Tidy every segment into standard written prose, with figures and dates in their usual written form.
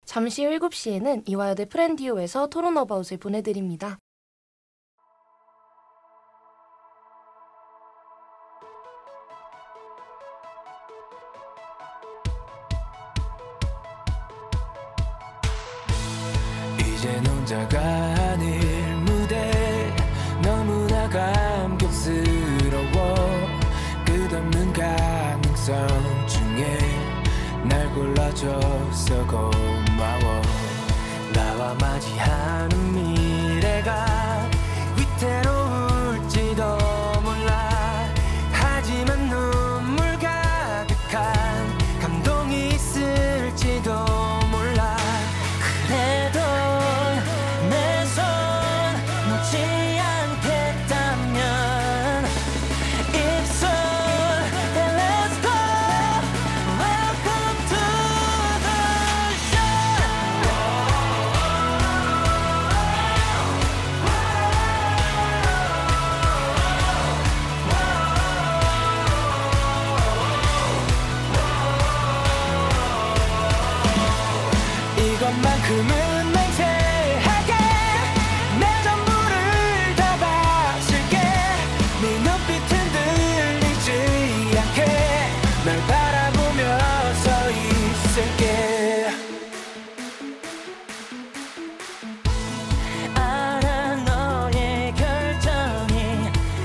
잠시 후 7시에는 이화여대 프렌디오에서 토론 어바웃을 보내드립니다. 이젠 혼자가 아닐 무대 너무나 감격스러워 끝없는 가능성 중에 날 골라줘서 고마워 나와 맞이하는 미래가 위태로울지도 몰라 하지만 눈물 가득한 감동이 있을지도 몰라 그래도 내 손 놓지 않겠다면 입술 and let's go welcome to the show 이것만큼은 맹세하게 내 전부를 다 바칠게 네 눈빛 흔들리지 않게 널 바라보며 서 있을게 알아 너의 결정이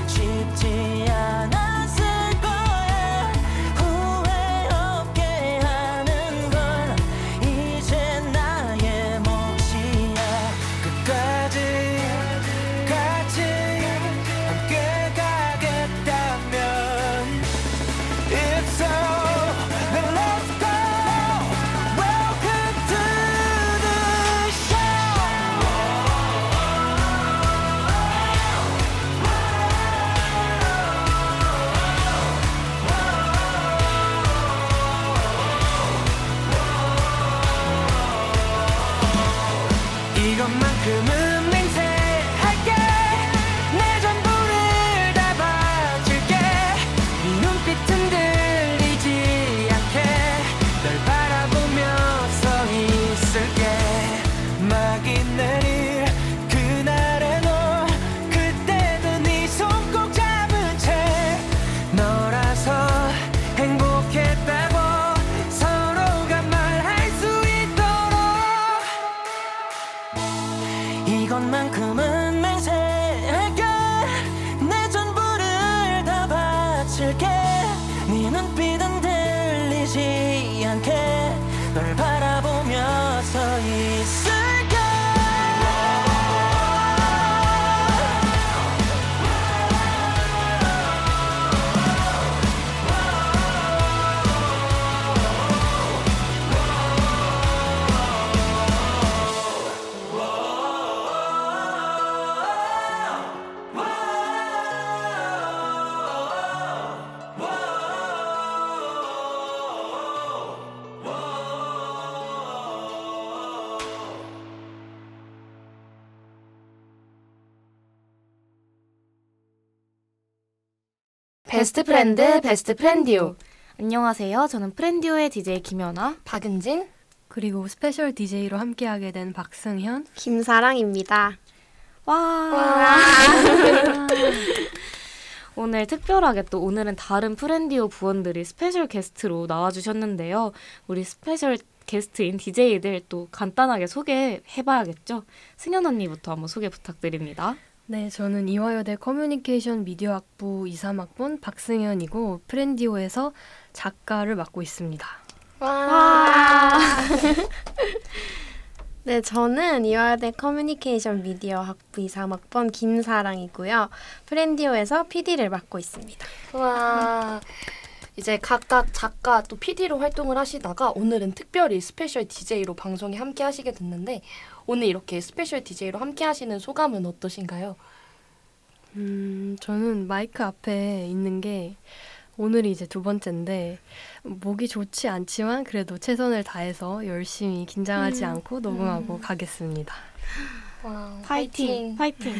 쉽지 않았을 거야 후회 없게 하는 건 이제 나의 몫이야 끝까지 같이 함께 가겠다면 It's so then let's go welcome to the show 이것만큼은 맹세할게 내 전부를 다 바칠게 네 눈빛 흔들리지 않게 널 바라보며 서 있을게 막이 내릴 그날의 너 그때도 네 손 꼭 잡은 채 너라서 행복했다고 서로가 말할 수 있도록 이것만큼은 맹세할게 내 전부를 다 바칠게 네 눈빛 흔들리지 않게 널 바라보며 서 있을게 베스트 프렌드 베스트 프렌디오 안녕하세요. 저는 프렌디오의 DJ 김연아. 박은진 그리고 스페셜 DJ로 함께하게 된 박승현. 김사랑입니다. 와. 오늘 특별하게 또 오늘은 다른 프렌디오 부원들이 스페셜 게스트로 나와주셨는데요. 우리 스페셜 게스트인 DJ들 또 간단하게 소개해봐야겠죠? 승현 언니부터 한번 소개 부탁드립니다. 네, 저는 이화여대 커뮤니케이션 미디어학부 2, 3학번 박승현이고 프렌디오에서 작가를 맡고 있습니다. 와. 네, 저는 이화여대 커뮤니케이션 미디어 학부 2, 3학번 김사랑이고요. 프렌디오에서 PD를 맡고 있습니다. 와 이제 각각 작가 또 PD로 활동을 하시다가 오늘은 특별히 스페셜 DJ로 방송에 함께 하시게 됐는데 오늘 이렇게 스페셜 DJ로 함께 하시는 소감은 어떠신가요? 저는 마이크 앞에 있는 게 오늘이 이제 2번째인데 목이 좋지 않지만 그래도 최선을 다해서 열심히 긴장하지 않고 녹음하고 가겠습니다. 와, 파이팅! 파이팅!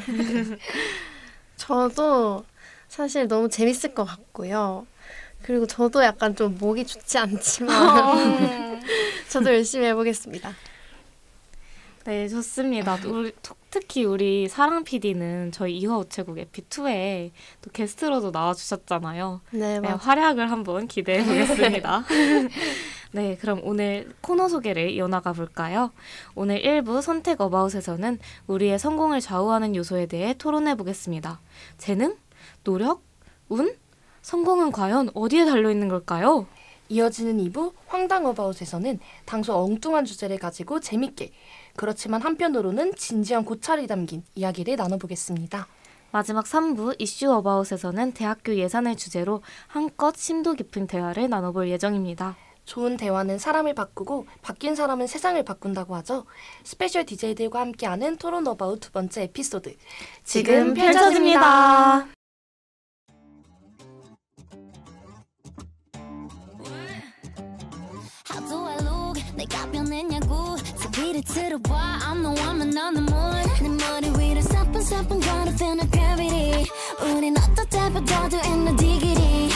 저도 사실 너무 재밌을 것 같고요. 그리고 저도 약간 좀 목이 좋지 않지만 저도 열심히 해보겠습니다. 네, 좋습니다. 특히 우리 사랑 PD는 저희 이화 우체국 에피2에 또 게스트로도 나와주셨잖아요. 네, 네, 활약을 한번 기대해 보겠습니다. 네, 그럼 오늘 코너 소개를 이어나가 볼까요? 오늘 1부 선택 어바웃에서는 우리의 성공을 좌우하는 요소에 대해 토론해 보겠습니다. 재능? 노력? 운? 성공은 과연 어디에 달려있는 걸까요? 이어지는 2부 황당 어바웃에서는 당소 엉뚱한 주제를 가지고 재밌게 그렇지만 한편으로는 진지한 고찰이 담긴 이야기를 나눠보겠습니다. 마지막 3부 이슈 어바웃에서는 대학교 예산을 주제로 한껏 심도 깊은 대화를 나눠볼 예정입니다. 좋은 대화는 사람을 바꾸고 바뀐 사람은 세상을 바꾼다고 하죠. 스페셜 DJ들과 함께하는 토론 어바웃 두 번째 에피소드 지금 펼쳐집니다. How do I look? 내가 변했냐고 TV를 틀어봐 I'm the one man on the moon 내 머리 위로 사뿐사뿐 gonna feel no gravity 우린 어떻게 바꿔도 ain't no diggity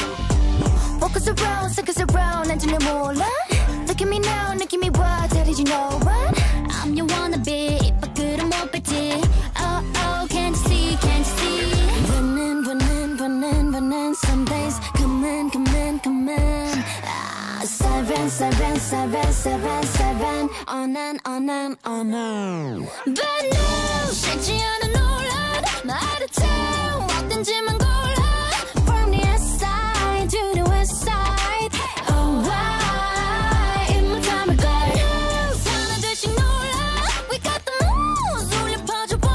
Focus around 난 전혀 몰라 Look at me now 느낌이 와 Did you know what? I'm your wannabe 입 밖으로 못 뱉지 Oh oh can't you see can't you see running some days come in seven on and Bad news 쉽지 않은 논란 말을 쳐 어떤지만 골라 From the east side to the west side Oh why in my time ago 하나둘씩 놀라 We got the moves 울려 퍼져 boy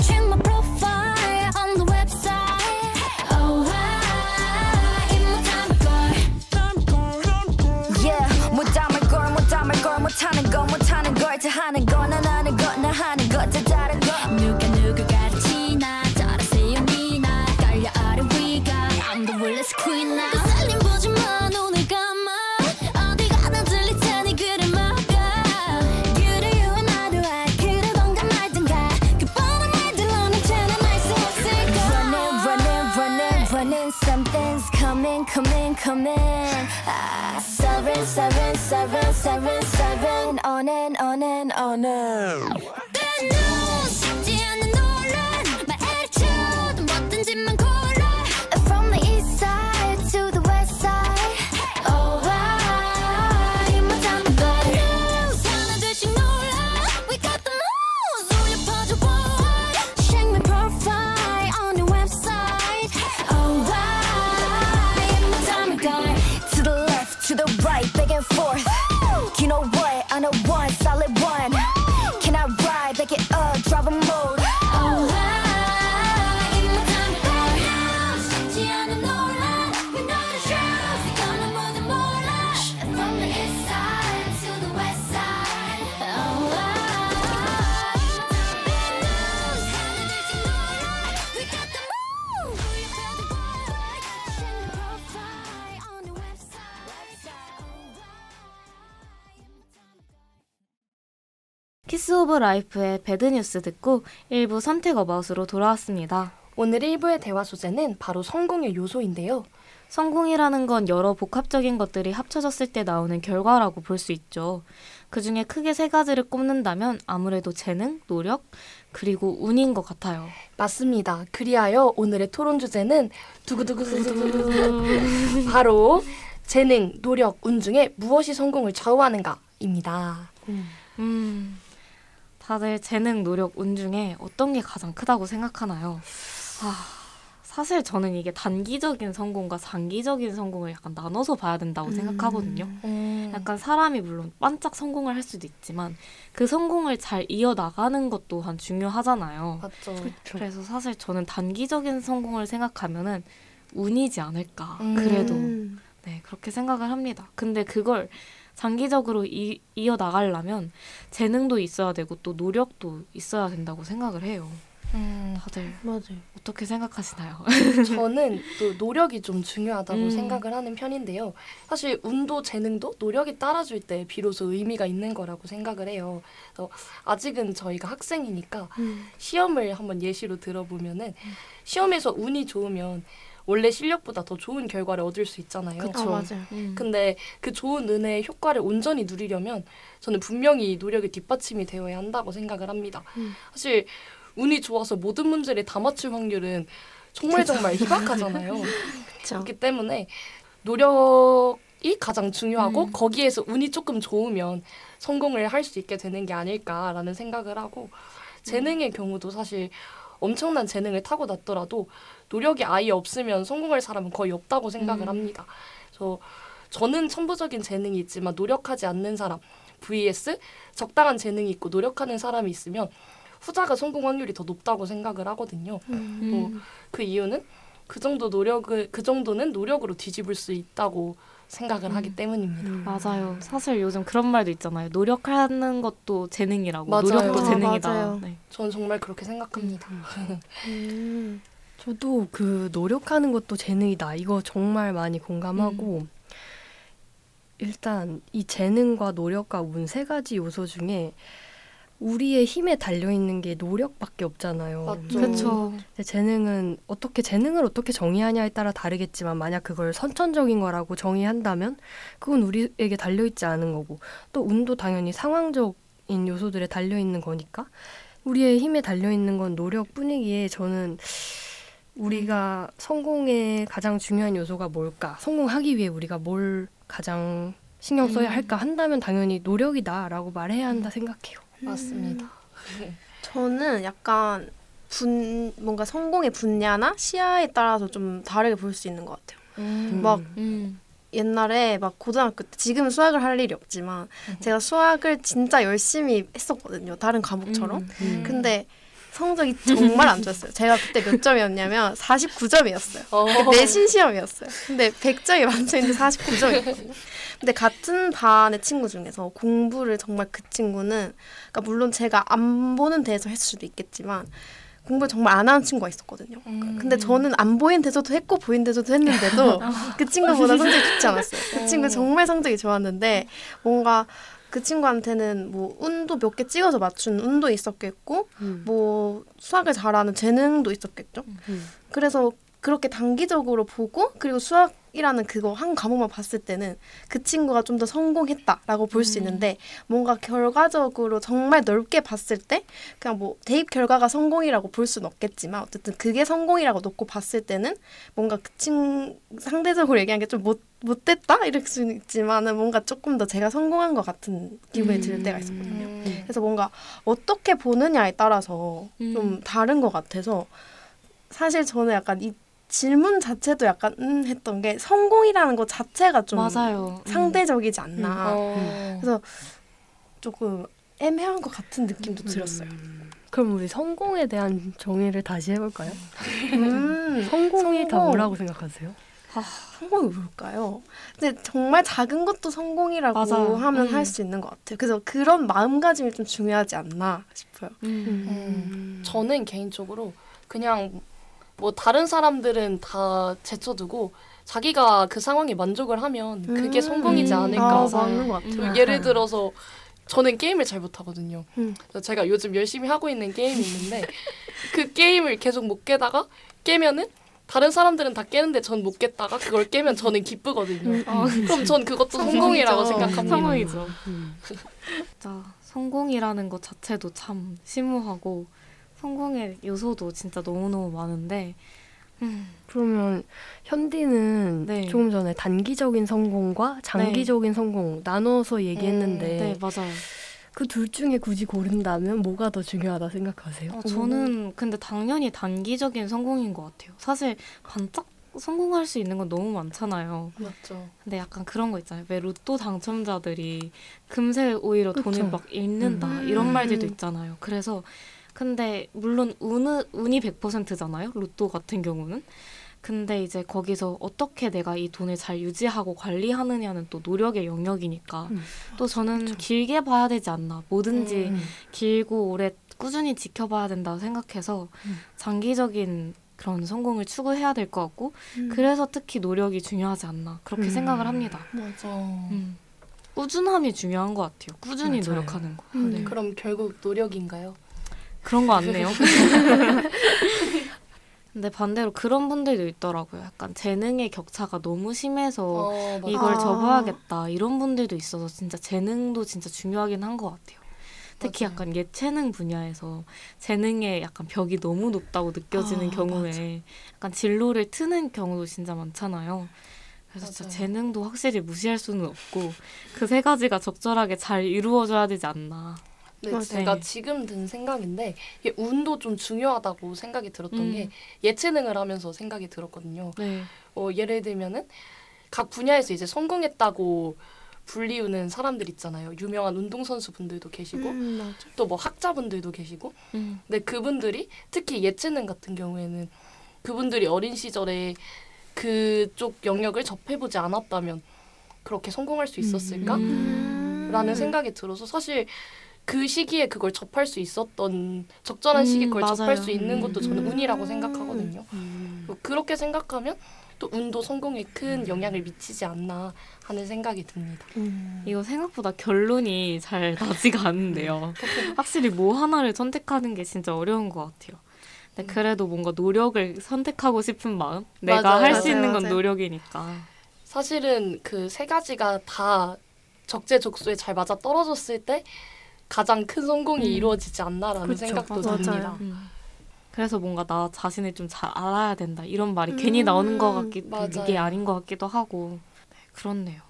Check my profile on the website Oh why in my time ago Yeah 못 담을 걸 다 하는 거 난 하는 거 나 하는 거 다 다른 거 누가 가르치나 따라세요 니나 깔려 아래 위가 I'm the realest queen now 그 살림 보지마 눈을 감아 어디 가나 들릴 테니 귀를 막아 You're you and I do I 그러던가 말든가 그 뻔한 말들로는 채널할 수 없을까 Running something's coming Seven on and Bad news 쉽지 않은 논란 My attitude 뭐든지만 골라 From the east side to the west side Oh why in my time ago News 하나둘씩 놀라 We got the moves 울려 퍼져 boy Check my profile on the website Oh why in my time ago To the left to the right back and forth You know what I know one solid one Can I ride back it up drive a mode Oh why in my time ago 쉽지 않은 논란 We know the truth 이거는 모두 몰라 From the east side to the west side Oh why Bad news 하나둘씩 놀라 We got the move 울려 퍼져 boy Check my profile on the website Oh why 키스 오브 라이프의 배드뉴스 듣고 1부 선택 어바웃으로 돌아왔습니다. 오늘 1부의 대화 소재는 바로 성공의 요소인데요. 성공이라는 건 여러 복합적인 것들이 합쳐졌을 때 나오는 결과라고 볼 수 있죠. 그중에 크게 3가지를 꼽는다면 아무래도 재능, 노력, 그리고 운인 것 같아요. 맞습니다. 그리하여 오늘의 토론 주제는 두구두구두구 바로 재능, 노력, 운 중에 무엇이 성공을 좌우하는가입니다. 다들 재능, 노력, 운 중에 어떤 게 가장 크다고 생각하나요? 사실 저는 이게 단기적인 성공과 장기적인 성공을 약간 나눠서 봐야 된다고 생각하거든요. 약간 사람이 물론 반짝 성공을 할 수도 있지만 그 성공을 잘 이어나가는 것 또한 중요하잖아요. 맞죠. 그래서 사실 저는 단기적인 성공을 생각하면은 운이지 않을까. 그래도 네, 그렇게 생각을 합니다. 근데 그걸 장기적으로 이어나가려면 재능도 있어야 되고 또 노력도 있어야 된다고 생각을 해요. 다들 맞아요. 어떻게 생각하시나요? 저는 또 노력이 좀 중요하다고 생각을 하는 편인데요. 사실 운도 재능도 노력이 따라줄 때 비로소 의미가 있는 거라고 생각을 해요. 그래서 아직은 저희가 학생이니까 시험을 한번 예시로 들어보면은 시험에서 운이 좋으면 원래 실력보다 더 좋은 결과를 얻을 수 있잖아요. 아, 맞아요. 근데 그 좋은 은혜의 효과를 온전히 누리려면 저는 분명히 노력이 뒷받침이 되어야 한다고 생각을 합니다. 사실 운이 좋아서 모든 문제를 다 맞출 확률은 정말 희박하잖아요. 그쵸. 그렇기 때문에 노력이 가장 중요하고 거기에서 운이 조금 좋으면 성공을 할 수 있게 되는 게 아닐까라는 생각을 하고 재능의 경우도 사실 엄청난 재능을 타고났더라도 노력이 아예 없으면 성공할 사람은 거의 없다고 생각을 합니다. 저는 천부적인 재능이 있지만 노력하지 않는 사람 vs 적당한 재능이 있고 노력하는 사람이 있으면 후자가 성공 확률이 더 높다고 생각을 하거든요. 그 이유는 그 정도는 노력으로 뒤집을 수 있다고 생각을 하기 때문입니다. 맞아요. 사실 요즘 그런 말도 있잖아요. 노력하는 것도 재능이라고. 맞아요. 노력도 아, 재능이다. 맞아요. 네. 저는 정말 그렇게 생각합니다. 저도 그 노력하는 것도 재능이다. 이거 정말 많이 공감하고 일단 이 재능과 노력과 운 세 가지 요소 중에 우리의 힘에 달려있는 게 노력밖에 없잖아요. 맞죠. 그렇죠. 재능을 어떻게 정의하냐에 따라 다르겠지만 만약 그걸 선천적인 거라고 정의한다면 그건 우리에게 달려있지 않은 거고 또 운도 당연히 상황적인 요소들에 달려있는 거니까 우리의 힘에 달려있는 건 노력뿐이기에 저는 우리가 성공의 가장 중요한 요소가 뭘까? 성공하기 위해 우리가 뭘 가장 신경 써야 할까 한다면 당연히 노력이다라고 말해야 한다 생각해요. 맞습니다. 저는 약간 뭔가 성공의 분야나 시야에 따라서 좀 다르게 볼 수 있는 것 같아요. 막 옛날에 막 고등학교 때 지금은 수학을 할 일이 없지만 제가 수학을 진짜 열심히 했었거든요. 다른 과목처럼. 근데 성적이 정말 안 좋았어요. 제가 그때 몇 점이었냐면 49점이었어요. 내신 시험이었어요. 근데 100점이 만점인데 49점이었거든요. 근데 같은 반의 친구 중에서 공부를 정말 그 친구는 그러니까 물론 제가 안 보는 데에서 했을 수도 있겠지만 공부를 정말 안 하는 친구가 있었거든요. 근데 저는 안 보인 데서도 했고 보인 데서도 했는데도 그 친구보다 성적이 좋지 않았어요. 그 친구 정말 성적이 좋았는데 뭔가 그 친구한테는 뭐 운도 몇 개 찍어서 맞춘 운도 있었겠고 뭐 수학을 잘하는 재능도 있었겠죠. 그래서 그렇게 단기적으로 보고 그리고 수학이라는 그거 한 과목만 봤을 때는 그 친구가 좀 더 성공했다라고 볼 수 있는데 뭔가 결과적으로 정말 넓게 봤을 때 그냥 뭐 대입 결과가 성공이라고 볼 수는 없겠지만 어쨌든 그게 성공이라고 놓고 봤을 때는 뭔가 그 상대적으로 얘기한 게 좀 못됐다? 이럴 수 있지만은 뭔가 조금 더 제가 성공한 것 같은 기분이 들 때가 있었거든요. 그래서 뭔가 어떻게 보느냐에 따라서 좀 다른 것 같아서 사실 저는 약간 이 질문 자체도 약간 했던 게 성공이라는 것 자체가 좀 맞아요. 상대적이지 않나. 그래서 조금 애매한 것 같은 느낌도 들었어요. 그럼 우리 성공에 대한 정의를 다시 해볼까요? 성공. 성공이 다 뭐라고 생각하세요? 성공이 뭘까요? 근데 정말 작은 것도 성공이라고 맞아요. 하면 할 수 있는 것 같아요. 그래서 그런 마음가짐이 좀 중요하지 않나 싶어요. 저는 개인적으로 그냥 뭐 다른 사람들은 다 제쳐두고 자기가 그 상황에 만족을 하면 그게 성공이지 않을까. 맞는 것 같아요. 예를 들어서 저는 게임을 잘 못하거든요. 그래서 제가 요즘 열심히 하고 있는 게임이 있는데 그 게임을 계속 못 깨다가 깨면은 다른 사람들은 다 깨는데 전 못 깼다가 그걸 깨면 저는 기쁘거든요. 그럼 전 그것도 성공이라고 생각합니다. 성공이죠. 진짜 성공이라는 것 자체도 참 심오하고 성공의 요소도 진짜 너무너무 많은데 그러면 현디는 네. 조금 전에 단기적인 성공과 장기적인 성공 나눠서 얘기했는데 네, 맞아요. 그 둘 중에 굳이 고른다면 뭐가 더 중요하다 생각하세요? 저는 근데 당연히 단기적인 성공인 것 같아요. 사실 반짝 성공할 수 있는 건 너무 많잖아요. 맞죠. 근데 약간 그런 거 있잖아요. 왜 로또 당첨자들이 금세 오히려 돈을 막 잃는다 이런 말들도 있잖아요. 그래서 근데 물론 운이 100%잖아요. 로또 같은 경우는. 근데 이제 거기서 어떻게 내가 이 돈을 잘 유지하고 관리하느냐는 또 노력의 영역이니까 또 저는 길게 봐야 되지 않나. 뭐든지 길고 오래 꾸준히 지켜봐야 된다고 생각해서 장기적인 그런 성공을 추구해야 될 것 같고 그래서 특히 노력이 중요하지 않나 그렇게 생각을 합니다. 맞아. 꾸준함이 중요한 것 같아요. 꾸준히 맞아요. 노력하는 거. 네. 그럼 결국 노력인가요? 그런 거 같네요. 근데 반대로 그런 분들도 있더라고요. 약간 재능의 격차가 너무 심해서 맞아. 이걸 접어야겠다 이런 분들도 있어서 진짜 재능도 진짜 중요하긴 한 것 같아요. 특히 맞아요. 약간 예체능 분야에서 재능의 약간 벽이 너무 높다고 느껴지는 경우에 맞아. 약간 진로를 트는 경우도 진짜 많잖아요. 그래서 진짜 맞아요. 재능도 확실히 무시할 수는 없고 그 세 가지가 적절하게 잘 이루어져야 되지 않나. 네, 맞아요. 제가 지금 든 생각인데 이게 운도 좀 중요하다고 생각이 들었던 게 음. 예체능을 하면서 생각이 들었거든요. 네. 예를 들면은 각 분야에서 이제 성공했다고 불리우는 사람들 있잖아요. 유명한 운동선수 분들도 계시고 맞아. 또 뭐 학자분들도 계시고 근데 그분들이 특히 예체능 같은 경우에는 그분들이 어린 시절에 그쪽 영역을 접해보지 않았다면 그렇게 성공할 수 있었을까? 라는 생각이 들어서 사실 그 시기에 그걸 접할 수 있었던 적절한 시기에 그걸 맞아요. 접할 수 있는 것도 저는 운이라고 생각하거든요. 음. 그렇게 생각하면 또 운도 성공에 큰 영향을 미치지 않나 하는 생각이 듭니다. 이거 생각보다 결론이 잘 나지가 않는데요. 확실히 뭐 하나를 선택하는 게 진짜 어려운 것 같아요. 근데 그래도 뭔가 노력을 선택하고 싶은 마음? 내가 맞아요. 할 수 있는 건 맞아요. 노력이니까. 사실은 그 세 가지가 다 적재적소에 잘 맞아 떨어졌을 때 가장 큰 성공이 이루어지지 않나라는 그쵸. 생각도 맞아요. 듭니다. 그래서 뭔가 나 자신을 좀 잘 알아야 된다. 이런 말이 괜히 나오는 것 같기도 맞아요. 이게 아닌 것 같기도 하고. 네, 그렇네요.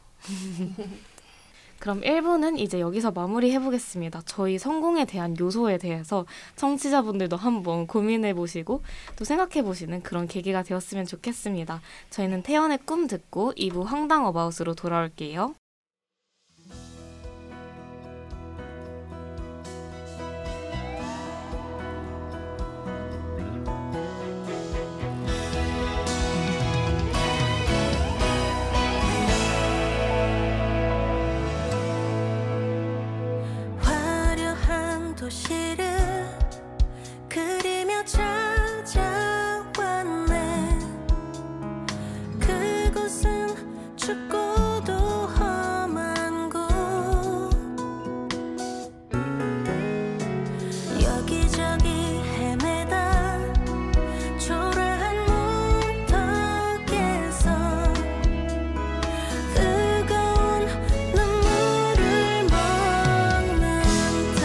그럼 1부는 이제 여기서 마무리해보겠습니다. 저희 성공에 대한 요소에 대해서 청취자분들도 한번 고민해보시고 또 생각해보시는 그런 계기가 되었으면 좋겠습니다. 저희는 태연의 꿈 듣고 2부 황당 어바웃으로 돌아올게요. 화려한 도시를 그리며 찾아왔네. 그곳은 춥고도 험한 곳. 여기저기 헤매다 초라한 문턱에서 뜨거운 눈물을 먹는다.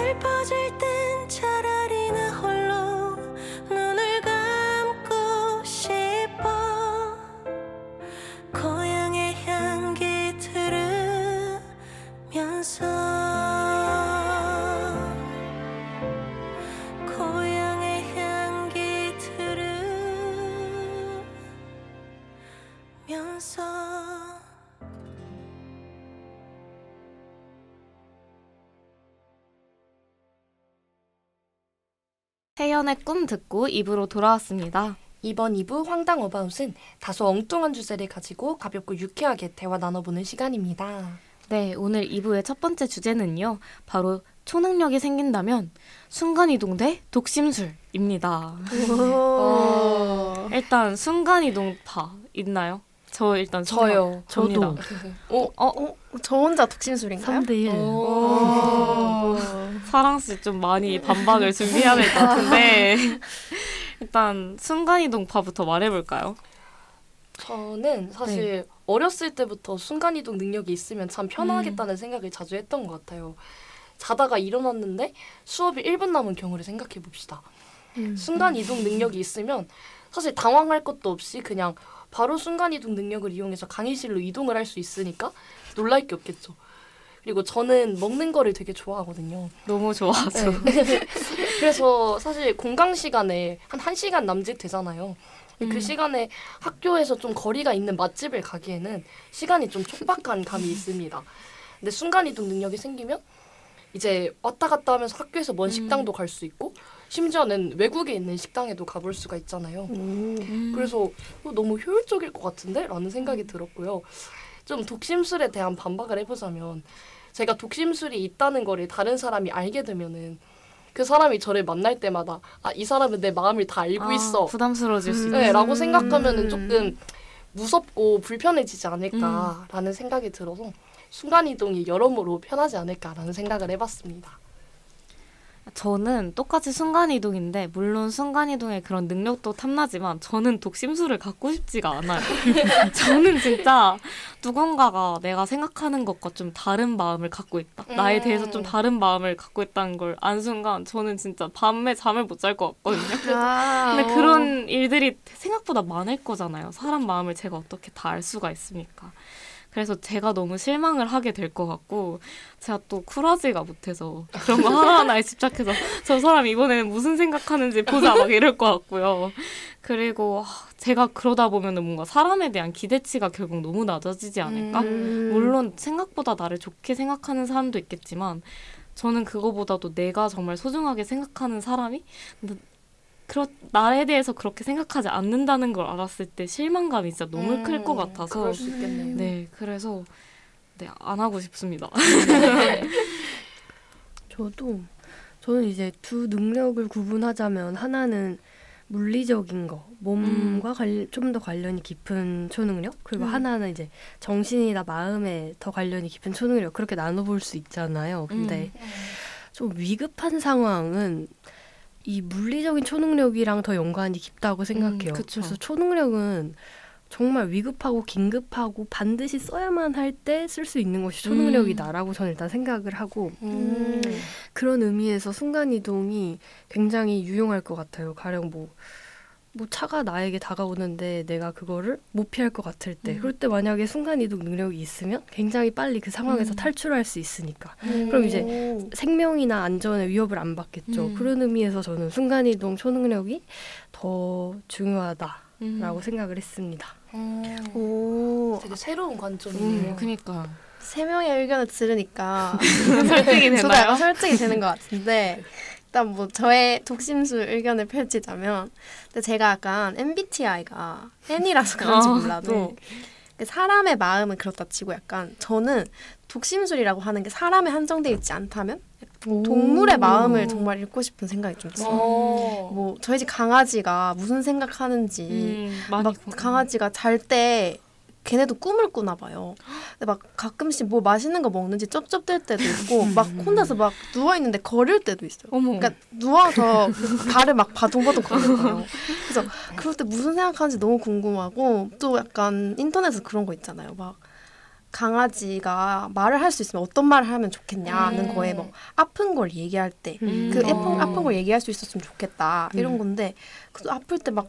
슬퍼질 땐 차라리 나 홀로 눈을 감고 싶어. 고향의 향기 들으면서 고향의 향기 들으면서 태연의 꿈 듣고 입으로 돌아왔습니다. 이번 2부 황당 어바웃은 다소 엉뚱한 주제를 가지고 가볍고 유쾌하게 대화 나눠보는 시간입니다. 네, 오늘 2부의 첫 번째 주제는요. 바로 초능력이 생긴다면 순간이동 대 독심술입니다. 일단 순간이동파 있나요? 저 일단 저요. 접니다. 저 혼자 독심술인가요? 3대1. 사랑씨 좀 많이 반박을 준비해야 될 것 같은데 일단 순간이동파부터 말해볼까요? 저는 사실 어렸을 때부터 순간이동 능력이 있으면 참 편하겠다는 생각을 자주 했던 것 같아요. 자다가 일어났는데 수업이 1분 남은 경우를 생각해 봅시다. 순간이동 능력이 있으면 사실 당황할 것도 없이 그냥 바로 순간이동 능력을 이용해서 강의실로 이동을 할 수 있으니까 놀랄 게 없겠죠. 그리고 저는 먹는 거를 되게 좋아하거든요. 너무 좋아하죠. 네. 그래서 사실 공강 시간에 한 1시간 남짓 되잖아요. 그 시간에 학교에서 좀 거리가 있는 맛집을 가기에는 시간이 좀 촉박한 감이 있습니다. 근데 순간이동 능력이 생기면 이제 왔다 갔다 하면서 학교에서 먼 식당도 갈 수 있고 심지어는 외국에 있는 식당에도 가볼 수가 있잖아요. 그래서 너무 효율적일 것 같은데? 라는 생각이 들었고요. 좀 독심술에 대한 반박을 해보자면 제가 독심술이 있다는 거를 다른 사람이 알게 되면은 그 사람이 저를 만날 때마다 이 사람은 내 마음을 다 알고 있어. 부담스러워질 수 있어요. 네, 라고 생각하면은 조금 무섭고 불편해지지 않을까라는 생각이 들어서 순간이동이 여러모로 편하지 않을까라는 생각을 해봤습니다. 저는 똑같이 순간이동인데 물론 순간이동의 그런 능력도 탐나지만 저는 독심술을 갖고 싶지가 않아요. 저는 진짜 누군가가 내가 생각하는 것과 좀 다른 마음을 갖고 있다. 나에 대해서 좀 다른 마음을 갖고 있다는 걸 안 순간 저는 진짜 밤에 잠을 못 잘 것 같거든요. 근데 그런 일들이 생각보다 많을 거잖아요. 사람 마음을 제가 어떻게 다 알 수가 있습니까? 그래서 제가 너무 실망을 하게 될 것 같고 제가 또 쿨하지가 못해서 그런 거 하나하나에 집착해서 저 사람 이번에는 무슨 생각하는지 보자 막 이럴 것 같고요. 그리고 제가 그러다 보면은 뭔가 사람에 대한 기대치가 결국 너무 낮아지지 않을까? 물론 생각보다 나를 좋게 생각하는 사람도 있겠지만 저는 그거보다도 내가 정말 소중하게 생각하는 사람이 나에 대해서 그렇게 생각하지 않는다는 걸 알았을 때 실망감이 진짜 너무 클 것 같아서 그럴 수 있겠네요. 네, 그래서 안 하고 싶습니다. 저는 이제 두 능력을 구분하자면 하나는 물리적인 거, 몸과 좀 더 관련이 깊은 초능력, 그리고 하나는 이제 정신이나 마음에 더 관련이 깊은 초능력, 그렇게 나눠볼 수 있잖아요. 근데 좀 위급한 상황은 이 물리적인 초능력이랑 더 연관이 깊다고 생각해요. 그래서 초능력은 정말 위급하고 긴급하고 반드시 써야만 할 때 쓸 수 있는 것이 초능력이다라고 저는 일단 생각을 하고 그런 의미에서 순간이동이 굉장히 유용할 것 같아요. 가령 뭐 차가 나에게 다가오는데 내가 그거를 못 피할 것 같을 때 그럴 때 만약에 순간이동 능력이 있으면 굉장히 빨리 그 상황에서 탈출할 수 있으니까 그럼 이제 생명이나 안전에 위협을 안 받겠죠. 그런 의미에서 저는 순간이동 초능력이 더 중요하다라고 생각을 했습니다. 되게 새로운 관점이네요. 그러니까 세 명의 의견을 들으니까 설득이 저도 되나요? 약간 설득이 되는 것 같은데 일단 뭐 저의 독심술 의견을 펼치자면 근데 제가 약간 MBTI가 N이라서 그런지 몰라도 사람의 마음은 그렇다 치고 약간 저는 독심술이라고 하는 게 사람에 한정되어 있지 않다면 동물의 마음을 정말 읽고 싶은 생각이 좀 들어요. 뭐 저희 집 강아지가 무슨 생각하는지 막 강아지가 잘 때 걔네도 꿈을 꾸나 봐요. 근데 막 가끔씩 뭐 맛있는 거 먹는지 쩝쩝댈 때도 있고 막 혼자서 막 누워 있는데 거릴 때도 있어요. 그러니까 누워서 발을 막 바둥바둥 거리는 거예요. 그래서 그럴 때 무슨 생각하는지 너무 궁금하고 또 약간 인터넷에서 그런 거 있잖아요. 막 강아지가 말을 할 수 있으면 어떤 말을 하면 좋겠냐는 거에 뭐 아픈 걸 얘기할 때 그 아픈 걸 얘기할 수 있었으면 좋겠다 이런 건데 그 아플 때 막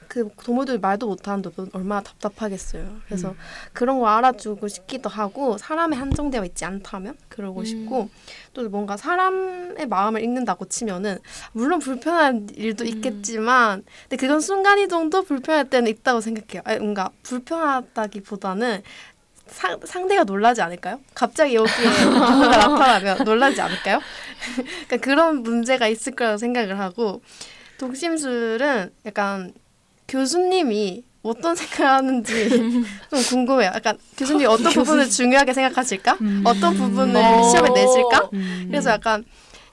그 동물들 말도 못하는데 얼마나 답답하겠어요. 그래서 그런 거 알아주고 싶기도 하고 사람에 한정되어 있지 않다면 그러고 싶고 또 뭔가 사람의 마음을 읽는다고 치면은 물론 불편한 일도 있겠지만 근데 그건 순간이동도 불편할 때는 있다고 생각해요. 아니, 뭔가 불편하다기보다는 상대가 놀라지 않을까요? 갑자기 여기에 누군가 나타나면 놀라지 않을까요? 그러니까 그런 문제가 있을 거라고 생각을 하고 독심술은 약간 교수님이 어떤 생각하는지 좀 궁금해요. 약간 교수님이 어떤 부분을 중요하게 생각하실까? 어떤 부분을 시험에 내실까? 그래서 약간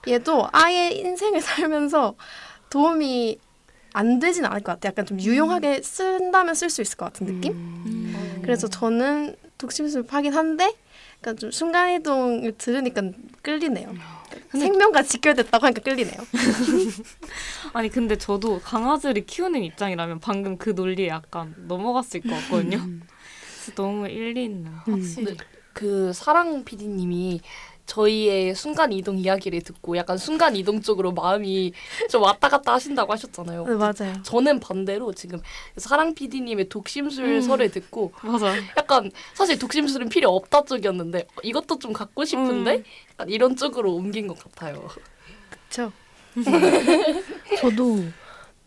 얘도 아예 인생을 살면서 도움이 안 되진 않을 것 같아요. 약간 좀 유용하게 쓴다면 쓸 수 있을 것 같은 느낌? 그래서 저는 독심술 파긴 한데 약간 좀 순간이동을 들으니까 끌리네요. 생명과 직결됐다고 하니까 끌리네요. 아니 근데 저도 강아지를 키우는 입장이라면 방금 그 논리에 약간 넘어갔을 것 같거든요. 그래서 너무 일리 있는. 확실히. 그 사랑 PD님이 저희의 순간 이동 이야기를 듣고 약간 순간 이동 쪽으로 마음이 좀 왔다 갔다 하신다고 하셨잖아요. 네, 맞아요. 저는 반대로 지금 사랑 PD님의 독심술설을 듣고 맞아. 약간 사실 독심술은 필요 없다 쪽이었는데 이것도 좀 갖고 싶은데 약간 이런 쪽으로 옮긴 것 같아요. 그렇죠.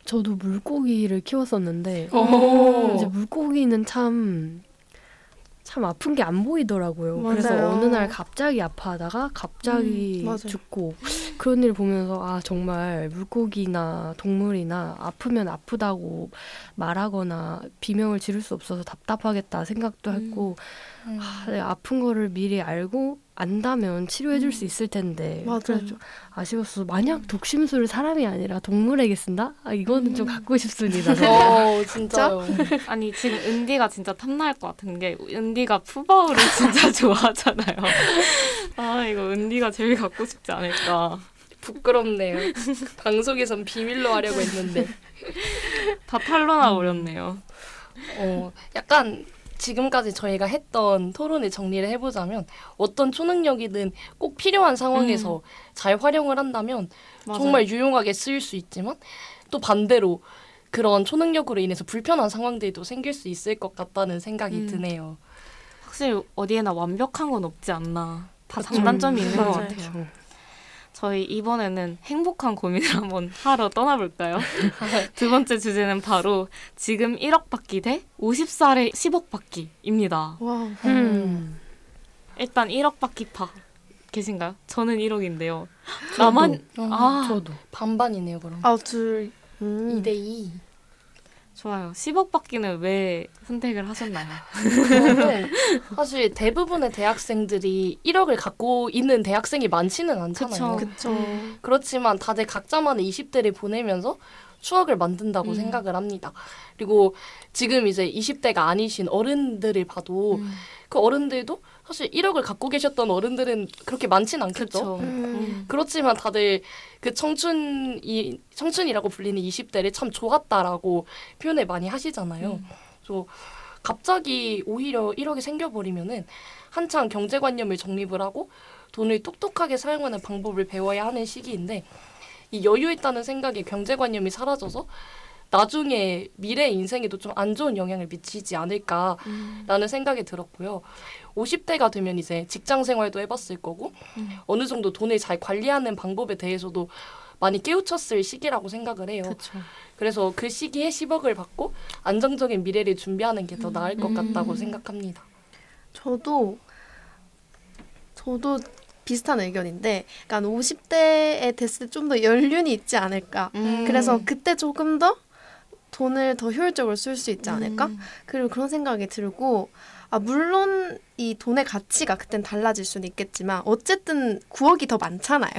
저도 물고기를 키웠었는데 오. 이제 물고기는 참 아픈 게 안 보이더라고요. 맞아요. 그래서 어느 날 갑자기 아파하다가 갑자기 맞아요. 죽고 그런 일 보면서 아 정말 물고기나 동물이나 아프면 아프다고 말하거나 비명을 지를 수 없어서 답답하겠다 생각도 했고 내가 아픈 거를 미리 알고 안다면 치료해줄 수 있을 텐데 맞아요. 그래서 좀 아쉬웠어. 만약 독심술을 사람이 아니라 동물에게 쓴다? 아, 이거는 좀 갖고 싶습니다. 진짜요. 아니 지금 은디가 진짜 탐날 것 같은 게 은디가 푸바오를 진짜 좋아하잖아요. 아 이거 은디가 제일 갖고 싶지 않을까. 부끄럽네요. 방송에선 비밀로 하려고 했는데 다 탄로나 버렸네요. 약간 지금까지 저희가 했던 토론을 정리를 해보자면 어떤 초능력이든 꼭 필요한 상황에서 잘 활용을 한다면 맞아요. 정말 유용하게 쓰일 수 있지만 또 반대로 그런 초능력으로 인해서 불편한 상황들도 생길 수 있을 것 같다는 생각이 드네요. 확실히 어디에나 완벽한 건 없지 않나. 다 장단점이 있는 것 맞아요. 같아요. 저희 이번에는 행복한 고민을 한번 하러 떠나볼까요? 두 번째 주제는 바로 지금 1억 받기 대 50살에 10억 받기입니다. 와우. 일단 1억 받기파 계신가요? 저는 1억인데요. 나만 저도 반반이네요 그럼. 둘 2대2. 좋아요. 10억 받기는 왜 선택을 하셨나요? 저는 사실 대부분의 대학생들이 1억을 갖고 있는 대학생이 많지는 않잖아요. 그쵸. 그렇지만 다들 각자만의 20대를 보내면서 추억을 만든다고 생각을 합니다. 그리고 지금 이제 20대가 아니신 어른들을 봐도 그 어른들도 사실 1억을 갖고 계셨던 어른들은 그렇게 많진 않겠죠. 그렇지만 다들 그 청춘이라고 불리는 20대를 참 좋았다라고 표현을 많이 하시잖아요. 그래서 갑자기 오히려 1억이 생겨버리면은 한창 경제관념을 정립을 하고 돈을 똑똑하게 사용하는 방법을 배워야 하는 시기인데 이 여유 있다는 생각에 경제관념이 사라져서 나중에 미래 인생에도 좀 안 좋은 영향을 미치지 않을까라는 생각이 들었고요. 50대가 되면 이제 직장 생활도 해봤을 거고 어느 정도 돈을 잘 관리하는 방법에 대해서도 많이 깨우쳤을 시기라고 생각을 해요. 그쵸. 그래서 그 시기에 10억을 받고 안정적인 미래를 준비하는 게 더 나을 것 같다고 생각합니다. 저도 비슷한 의견인데, 그러니까 50대에 됐을 때 좀 더 연륜이 있지 않을까. 그래서 그때 조금 더 돈을 더 효율적으로 쓸 수 있지 않을까. 그리고 그런 생각이 들고, 물론 이 돈의 가치가 그땐 달라질 수는 있겠지만 어쨌든 9억이 더 많잖아요.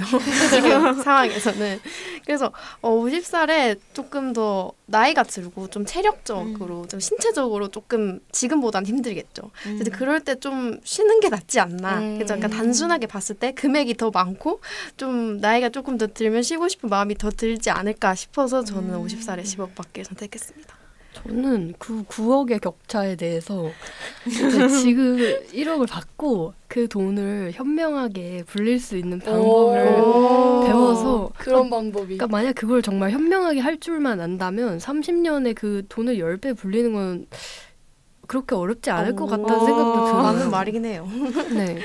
지금 상황에서는. 그래서 50살에 조금 더 나이가 들고 좀 체력적으로 좀 신체적으로 조금 지금보단 힘들겠죠. 그래서 그럴 때 좀 쉬는 게 낫지 않나. 그래서 약간 단순하게 봤을 때 금액이 더 많고 좀 나이가 조금 더 들면 쉬고 싶은 마음이 더 들지 않을까 싶어서 저는 50살에 10억 받기를 선택했습니다. 저는 그 9억의 격차에 대해서 이제 지금 1억을 받고 그 돈을 현명하게 불릴 수 있는 방법을 배워서 그런 방법이. 그러니까 만약 그걸 정말 현명하게 할 줄만 안다면 30년에 그 돈을 10배 불리는 건 그렇게 어렵지 않을 것 같다는 생각도 들어요. 맞는 말이긴 해요. 네.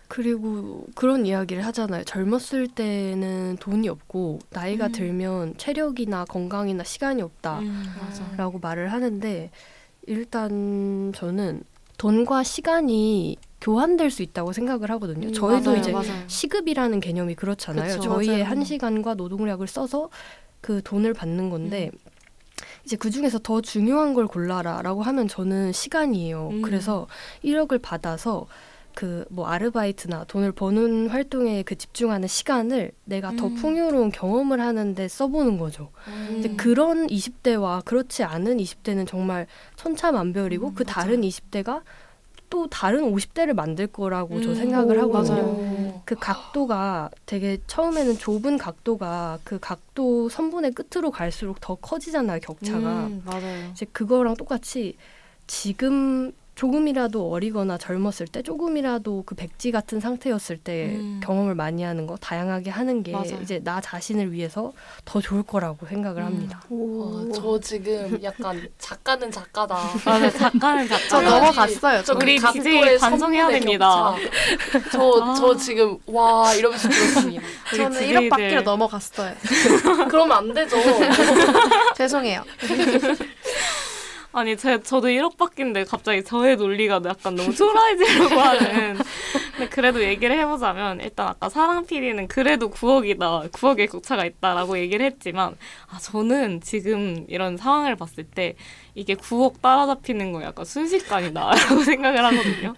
그리고 그런 이야기를 하잖아요. 젊었을 때는 돈이 없고 나이가 들면 체력이나 건강이나 시간이 없다라고 말을 하는데 일단 저는 돈과 시간이 교환될 수 있다고 생각을 하거든요. 저희도 맞아요, 이제 맞아요. 시급이라는 개념이 그렇잖아요. 그쵸, 저희의 맞아요. 1시간과 노동력을 써서 그 돈을 받는 건데 이제 그중에서 더 중요한 걸 골라라라고 하면 저는 시간이에요. 그래서 1억을 받아서 그 뭐 아르바이트나 돈을 버는 활동에 그 집중하는 시간을 내가 더 풍요로운 경험을 하는데 써보는 거죠. 이제 그런 20대와 그렇지 않은 20대는 정말 천차만별이고 그 다른 20대가 또 다른 50대를 만들 거라고 저 생각을 하거든요. 맞아요. 그 각도가 되게 처음에는 좁은 각도가 그 각도 선분의 끝으로 갈수록 더 커지잖아요, 격차가. 맞아요. 이제 그거랑 똑같이 지금 조금이라도 어리거나 젊었을 때 조금이라도 그 백지 같은 상태였을 때 경험을 많이 하는 거 다양하게 하는 게 맞아요. 이제 나 자신을 위해서 더 좋을 거라고 생각을 합니다. 저 지금 약간 작가는 작가다. 맞아요. 작가는 저 작가. 넘어갔어요. 저 우리 각도의 DJ 반성해야 선분의 됩니다. 격차. 저 지금 와 이러면서 들었습니다. 저는 우리 1억 DJ들. 받기로 넘어갔어요. 그러면 안 되죠. 죄송해요. 아니 저도 1억 받기인데 갑자기 저의 논리가 약간 너무 초라해지려고 하는. 근데 그래도 얘기를 해보자면 일단 아까 사랑 PD는 그래도 9억이다. 9억의 격차가 있다라고 얘기를 했지만 저는 지금 이런 상황을 봤을 때 이게 9억 따라잡히는 거 약간 순식간이다라고 생각을 하거든요.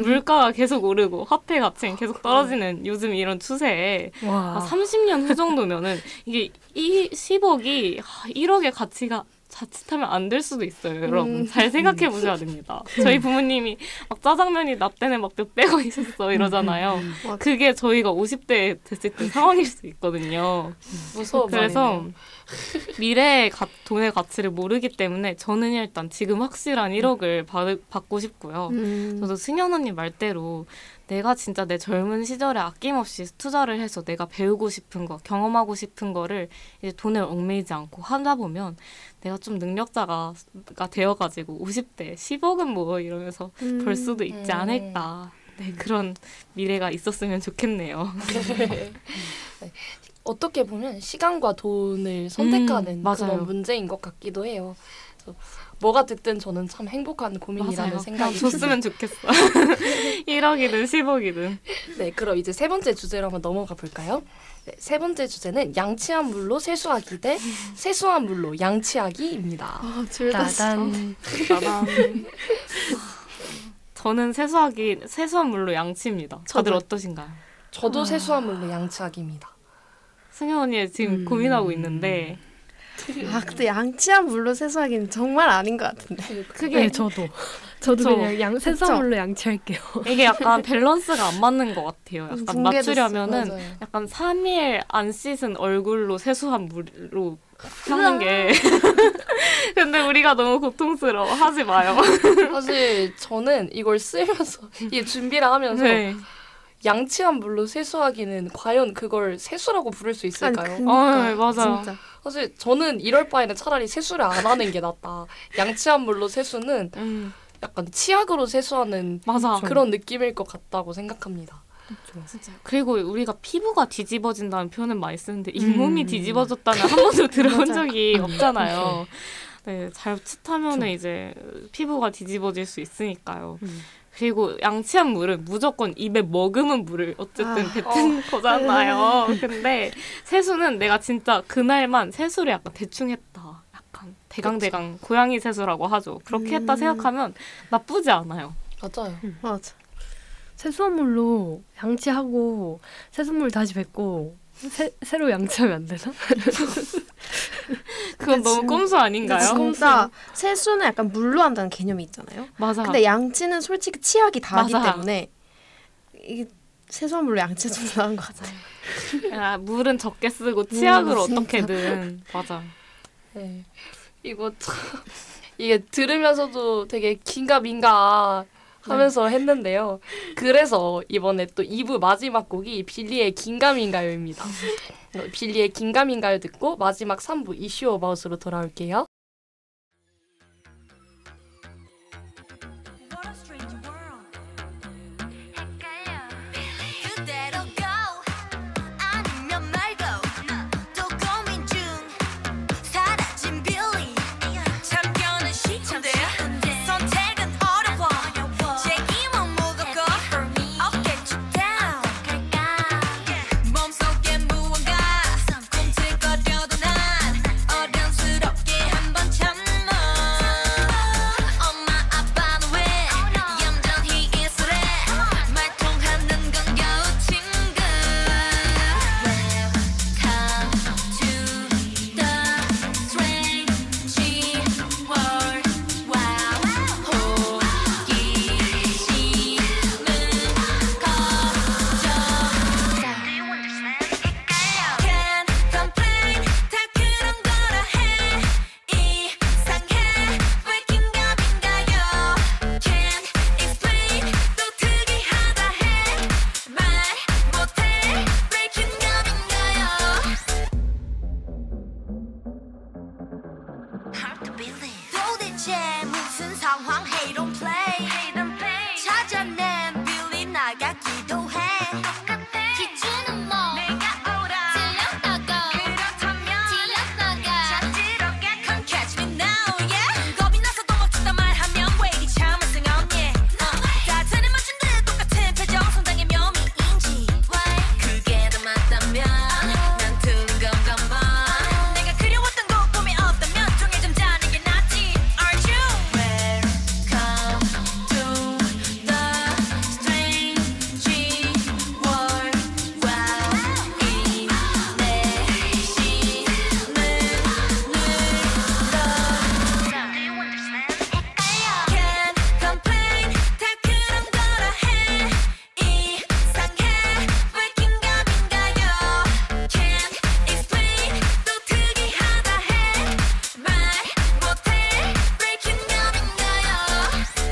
물가가 계속 오르고 화폐 가치는 계속 떨어지는 요즘 이런 추세에 와. 30년 후 정도면은 이게 이 10억이 1억의 가치가 자칫하면 안 될 수도 있어요, 여러분. 잘 생각해 보셔야 됩니다. 저희 부모님이 막 짜장면이 나 때는 막 몇백 원 있었어 이러잖아요. 그게 저희가 50대 됐을 때 상황일 수 있거든요. 무서워. 그래서 미래의 돈의 가치를 모르기 때문에 저는 일단 지금 확실한 1억을 받고 싶고요. 저도 승연 언니 말대로 내가 진짜 내 젊은 시절에 아낌없이 투자를 해서 내가 배우고 싶은 거, 경험하고 싶은 거를 이제 돈을 얽매이지 않고 하다 보면 내가 좀 능력자가 되어가지고 50대 10억은 뭐 이러면서 벌 수도 있지 않을까. 네, 그런 미래가 있었으면 좋겠네요. 네. 어떻게 보면 시간과 돈을 선택하는 맞아요. 그런 문제인 것 같기도 해요. 그래서 뭐가 됐든 저는 참 행복한 고민이라는 맞아요. 생각이 그냥 줬으면 좋겠어. 1억이든 10억이든. 네, 그럼 이제 세 번째 주제로 한번 넘어가 볼까요? 네, 세 번째 주제는 양치한 물로 세수하기 대 세수한 물로 양치하기입니다. 따단. 저는 세수한 물로 양치입니다. 다들 어떠신가요? 저도 세수한 물로 양치하기입니다. 승현 언니 지금 고민하고 있는데 근데 양치한 물로 세수하기는 정말 아닌 것 같은데. 그게 네, 저도 그냥 세수물로 양치할게요. 이게 약간 밸런스가 안 맞는 것 같아요. 약간 붕괴됐어. 맞추려면은 맞아요. 약간 3일 안 씻은 얼굴로 세수한 물로 하는 게 근데 우리가 너무 고통스러워. 하지 마요. 사실 저는 이걸 쓰면서 이 준비를 하면서 네. 양치한 물로 세수하기는 과연 그걸 세수라고 부를 수 있을까요? 맞아요. 진짜. 사실 저는 이럴 바에는 차라리 세수를 안 하는 게 낫다. 양치한 물로 세수는 약간 치약으로 세수하는 맞아. 그런 느낌일 것 같다고 생각합니다. 진짜. 그리고 우리가 피부가 뒤집어진다는 표현을 많이 쓰는데 잇몸이 뒤집어졌다는 한 번도 들어본 적이 없잖아요. 네, 자칫하면은 이제 피부가 뒤집어질 수 있으니까요. 그리고 양치한 물은 무조건 입에 머금은 물을 어쨌든 뱉은 거잖아요. 근데 세수는 내가 진짜 그날만 세수를 약간 대충 했다. 약간 대강대강 고양이 세수라고 하죠. 그렇게 했다 생각하면 나쁘지 않아요. 맞아요. 맞아. 세수물로 양치하고 세수물 다시 뱉고 새로 양치하면 안 되나? 그건 너무 꼼수 아닌가요? 진짜 세수는 약간 물로 한다는 개념이 있잖아요. 맞아. 근데 양치는 솔직히 치약이 다르기 맞아요. 때문에 이게 세수한 물로 양치가 좀 나은 것 같아요. 물은 적게 쓰고 치약으로 진짜. 어떻게든 맞아. 네. 이거 참 이게 들으면서도 되게 긴가민가 하면서 했는데요. 그래서 이번에 또 2부 마지막 곡이 빌리의 긴가민가요입니다. 빌리의 긴가민가요 듣고 마지막 3부 이슈 어바웃으로 돌아올게요. 그대로 go 아니면 말고 또 고민 중 사라진 빌리 참견은 시간대 선택은 어려워 책임은 무겁고 어깨 쭉 down 몸속에 무언가 꿈틀거려도 난 어른스럽게 한번 참아 엄마 아빠는 왜 얌전히 있으래 말통하는 건 겨우 친구 Welcome to the strange world wow 호기심은 걱정 Can't complain 다 그런 거라 해 이상해 왜 긴가민가요 Can't explain 또 특이하다 해 말 못해 왜 긴가민가요 Hard to believe 도대체 무슨 상황 Hey don't play 찾아낸 빌리 나가기도 해 기준은 뭐 내가 오라 틀렸다고 그렇다면 틀렸나가 자지럽게 Come catch me now yeah 겁이 나서도 멋지다 말하면 왜 이리 참을 생 없니 다 들이맞춘 듯 똑같은 표정 성장의 묘미인지 Why 그게 더 맞다면 난 둔감감만 내가 그려왔던 거 꿈이 없다면 종일 좀 자는 게 낫지 Aren't you? Welcome to the strange world wow 인내심은 Can't complain 다 그런 거라 해 이상해 왜 긴가민가요 Can't explain 또 특이하다 해 말 못해 왜 긴가민가요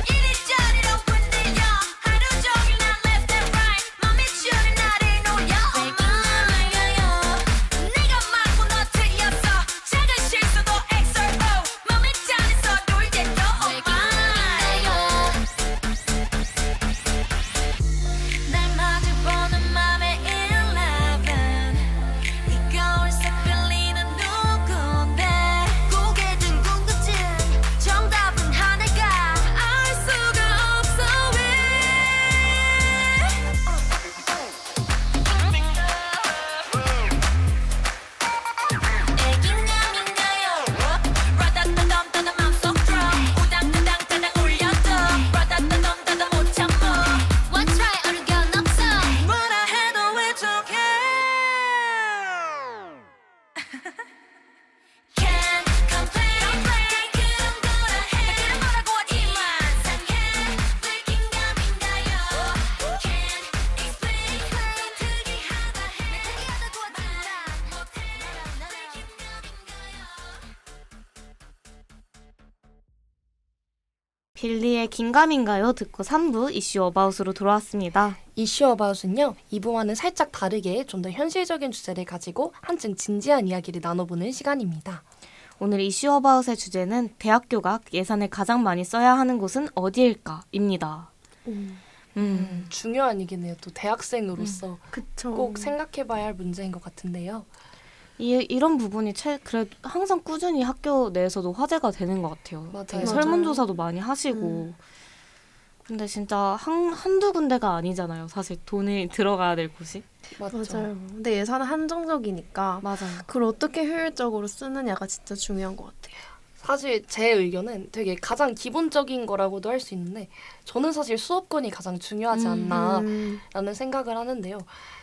이리저리로 흔들려 하루 종일 난 left and right 맘에 주는 나를 노려 왜 긴가민가요 내가 맞고 너 틀렸어 작은 실수도 XRO 맘에 짜내서 놀 때도 왜 긴가민가요 날 마주보는 맘에 11 이 거울속 빌리는 누군데 고개 든 궁금증 정답은 하나가 알 수가 없어 왜 애긴가민가요 라다다담다다 맘속 들어 우당다당다당 울려도 라다다담다다 못 참어 One try 어려운 없어 뭐라 해도 왜 좋게 Can't complain 다 그런 거라 해 그런 거라고 하지만 상해 왜 긴가민가요 Can't explain 특이하다 해 특이하다고 하지만 못해 왜 긴가민가요 빌리의 긴가민가요 듣고 3부 이슈 어바웃으로 돌아왔습니다. 이슈 어바웃은요. 2부와는 살짝 다르게 좀 더 현실적인 주제를 가지고 한층 진지한 이야기를 나눠보는 시간입니다. 오늘 이슈 어바웃의 주제는 대학교가 예산을 가장 많이 써야 하는 곳은 어디일까입니다. 중요한 얘기네요. 또 대학생으로서 그쵸. 꼭 생각해봐야 할 문제인 것 같은데요. 이런 부분이 그래 항상 꾸준히 학교 내에서도 화제가 되는 것 같아요. 맞아요. 되게 맞아요. 설문조사도 많이 하시고. 근데 진짜 한두 군데가 아니잖아요. 사실 돈이 들어가야 될 곳이. 맞죠. 맞아요. 근데 예산은 한정적이니까 맞아요. 그걸 어떻게 효율적으로 쓰느냐가 진짜 중요한 것 같아요. 사실 제 의견은 되게 가장 기본적인 거라고도 할 수 있는데 저는 사실 수업권이 가장 중요하지 않나라는 생각을 하는데요.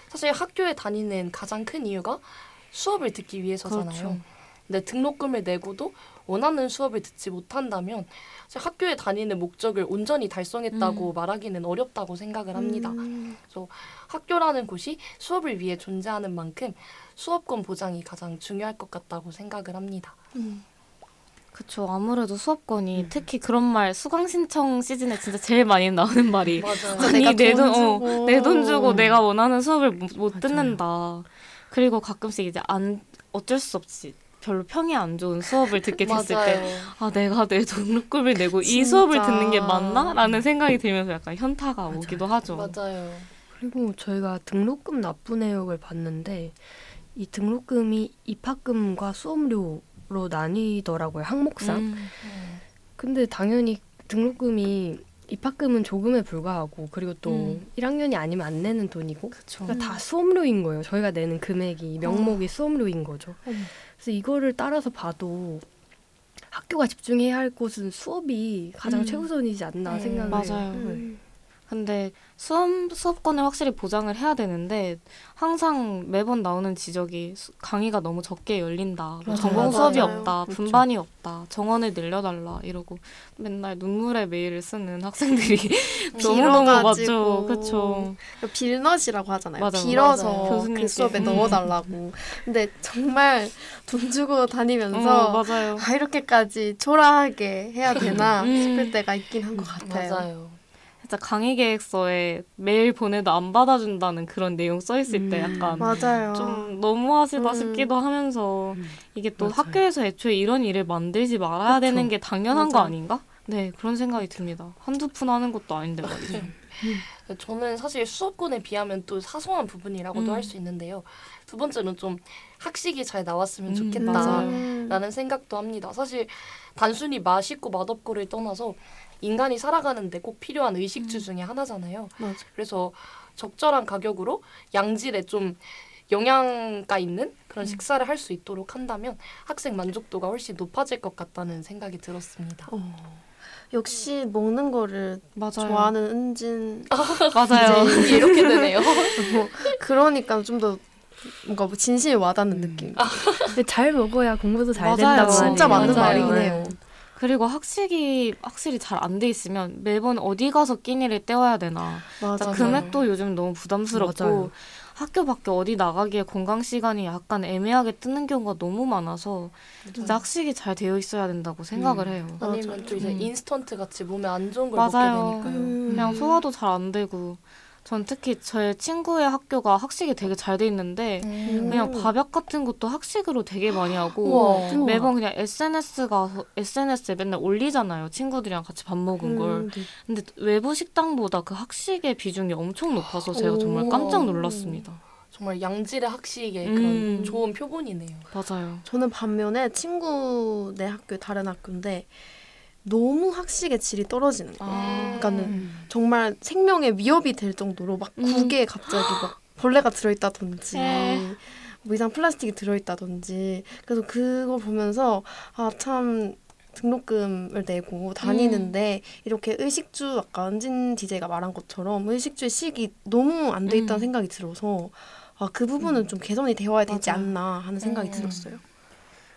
사실 학교에 다니는 가장 큰 이유가 수업을 듣기 위해서잖아요. 그렇죠. 근데 등록금을 내고도 원하는 수업을 듣지 못한다면 사실 학교에 다니는 목적을 온전히 달성했다고 말하기는 어렵다고 생각을 합니다. 그래서 학교라는 곳이 수업을 위해 존재하는 만큼 수업권 보장이 가장 중요할 것 같다고 생각을 합니다. 그쵸. 아무래도 수업권이 특히 그런 말 수강 신청 시즌에 진짜 제일 많이 나오는 말이 맞아요. 아니 내 돈 주고 음. 내가 원하는 수업을 못 맞아요. 듣는다. 그리고 가끔씩 이제 어쩔 수 없이 별로 평이 안 좋은 수업을 듣게 됐을 때 맞아요. 내가 내 등록금을 내고 이 진짜. 수업을 듣는 게 맞나? 라는 생각이 들면서 약간 현타가 오기도 하죠. 맞아요. 그리고 저희가 등록금 납부 내역을 봤는데 이 등록금이 입학금과 수업료로 나뉘더라고요. 항목상. 음. 근데 당연히 등록금이 입학금은 조금에 불과하고 그리고 또 1학년이 아니면 안 내는 돈이고 그쵸. 그러니까 다 수업료인 거예요. 저희가 내는 금액이 명목이 수업료인 거죠. 그래서 이거를 따라서 봐도 학교가 집중해야 할 곳은 수업이 가장 최우선이지 않나 생각을 맞아요. 해요. 근데 수업권을 확실히 보장을 해야 되는데 항상 매번 나오는 지적이 강의가 너무 적게 열린다. 맞아요. 전공 수업이 맞아요. 없다. 그렇죠. 분반이 없다. 정원을 늘려달라. 이러고 맨날 눈물의 메일을 쓰는 학생들이 너무너무 빌어가지고. 맞죠. 그쵸. 빌넛이라고 하잖아요. 맞아요. 빌어서 맞아요. 그 교수님께. 수업에 넣어달라고. 근데 정말 돈 주고 다니면서 맞아요. 이렇게까지 초라하게 해야 되나 음. 싶을 때가 있긴 한 것 같아요. 맞아요. 진짜 강의 계획서에 메일 보내도 안 받아준다는 그런 내용 써 있을 때 약간 맞아요. 좀 너무하시다 음. 싶기도 하면서 이게 또 맞아요. 학교에서 애초에 이런 일을 만들지 말아야 그쵸. 되는 게 당연한 거 맞아요. 아닌가? 네, 그런 생각이 듭니다. 한두 푼 하는 것도 아닌데 말이죠. 저는 사실 수업권에 비하면 또 사소한 부분이라고도 할 수 있는데요. 두 번째는 좀 학식이 잘 나왔으면 맞아요. 좋겠다라는 생각도 합니다. 사실 단순히 맛있고 맛없고를 떠나서 인간이 살아가는데 꼭 필요한 의식주 중에 하나잖아요. 맞아. 그래서 적절한 가격으로 양질의 좀 영양가 있는 그런 식사를 할 수 있도록 한다면 학생 만족도가 훨씬 높아질 것 같다는 생각이 들었습니다. 역시 먹는 거를 맞아요. 좋아하는 은진. 맞아요. 이제 이렇게 되네요. 그러니까 좀 더 뭔가 뭐 진심이 와닿는 느낌. 근데 잘 먹어야 공부도 잘 맞아요. 된다고 진짜 하니까. 맞는 맞아요. 말이긴 해요. 그리고 학식이 확실히 잘 안 돼 있으면 매번 어디 가서 끼니를 때워야 되나. 맞아. 금액도 요즘 너무 부담스럽고 맞아요. 학교 밖에 어디 나가기에 건강 시간이 약간 애매하게 뜨는 경우가 너무 많아서 진짜 학식이 잘 되어 있어야 된다고 생각을 해요. 아니면 또 이제 음. 인스턴트 같이 몸에 안 좋은 걸 맞아요. 먹게 되니까요. 그냥 소화도 잘 안 되고 전 특히 제 친구의 학교가 학식이 되게 잘 돼 있는데 그냥 밥약 같은 것도 학식으로 되게 많이 하고 우와. 매번 그냥 SNS에 맨날 올리잖아요. 친구들이랑 같이 밥 먹은 걸. 네. 근데 외부 식당보다 그 학식의 비중이 엄청 높아서 제가 정말 오. 깜짝 놀랐습니다. 정말 양질의 학식의 음. 그런 좋은 표본이네요. 맞아요. 저는 반면에 친구네 학교 다른 학교인데 너무 학식의 질이 떨어지는 거예요. 그러니까는 정말 생명에 위협이 될 정도로 막 국에 갑자기 막 벌레가 들어있다든지 뭐 이상 플라스틱이 들어있다든지 그래서 그걸 보면서 참 등록금을 내고 다니는데 이렇게 의식주 아까 은진 DJ가 말한 것처럼 의식주의 식이 너무 안 돼 있다는 생각이 들어서 그 부분은 좀 개선이 되어야 되지 맞아요. 않나 하는 생각이 들었어요.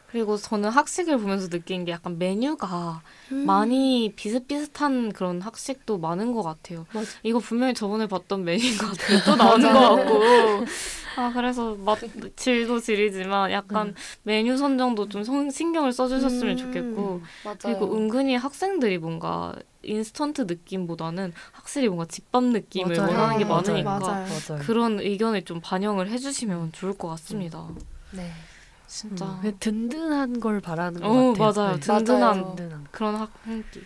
그리고 저는 학식을 보면서 느낀 게 약간 메뉴가 많이 비슷비슷한 그런 학식도 많은 것 같아요. 맞아. 이거 분명히 저번에 봤던 메뉴인 것 같아요. 또 나오는 것 같고. 그래서 질도 질이지만 약간 메뉴 선정도 좀 신경을 써주셨으면 좋겠고. 맞아요. 그리고 은근히 학생들이 뭔가 인스턴트 느낌보다는 확실히 뭔가 집밥 느낌을 맞아요. 원하는 게 맞아요. 많으니까 맞아요. 맞아요. 그런 의견을 좀 반영을 해주시면 좋을 것 같습니다. 네. 진짜 그냥 든든한 걸 바라는 것 같아요. 맞아요. 네. 든든한 맞아요. 든든한. 그런 학기.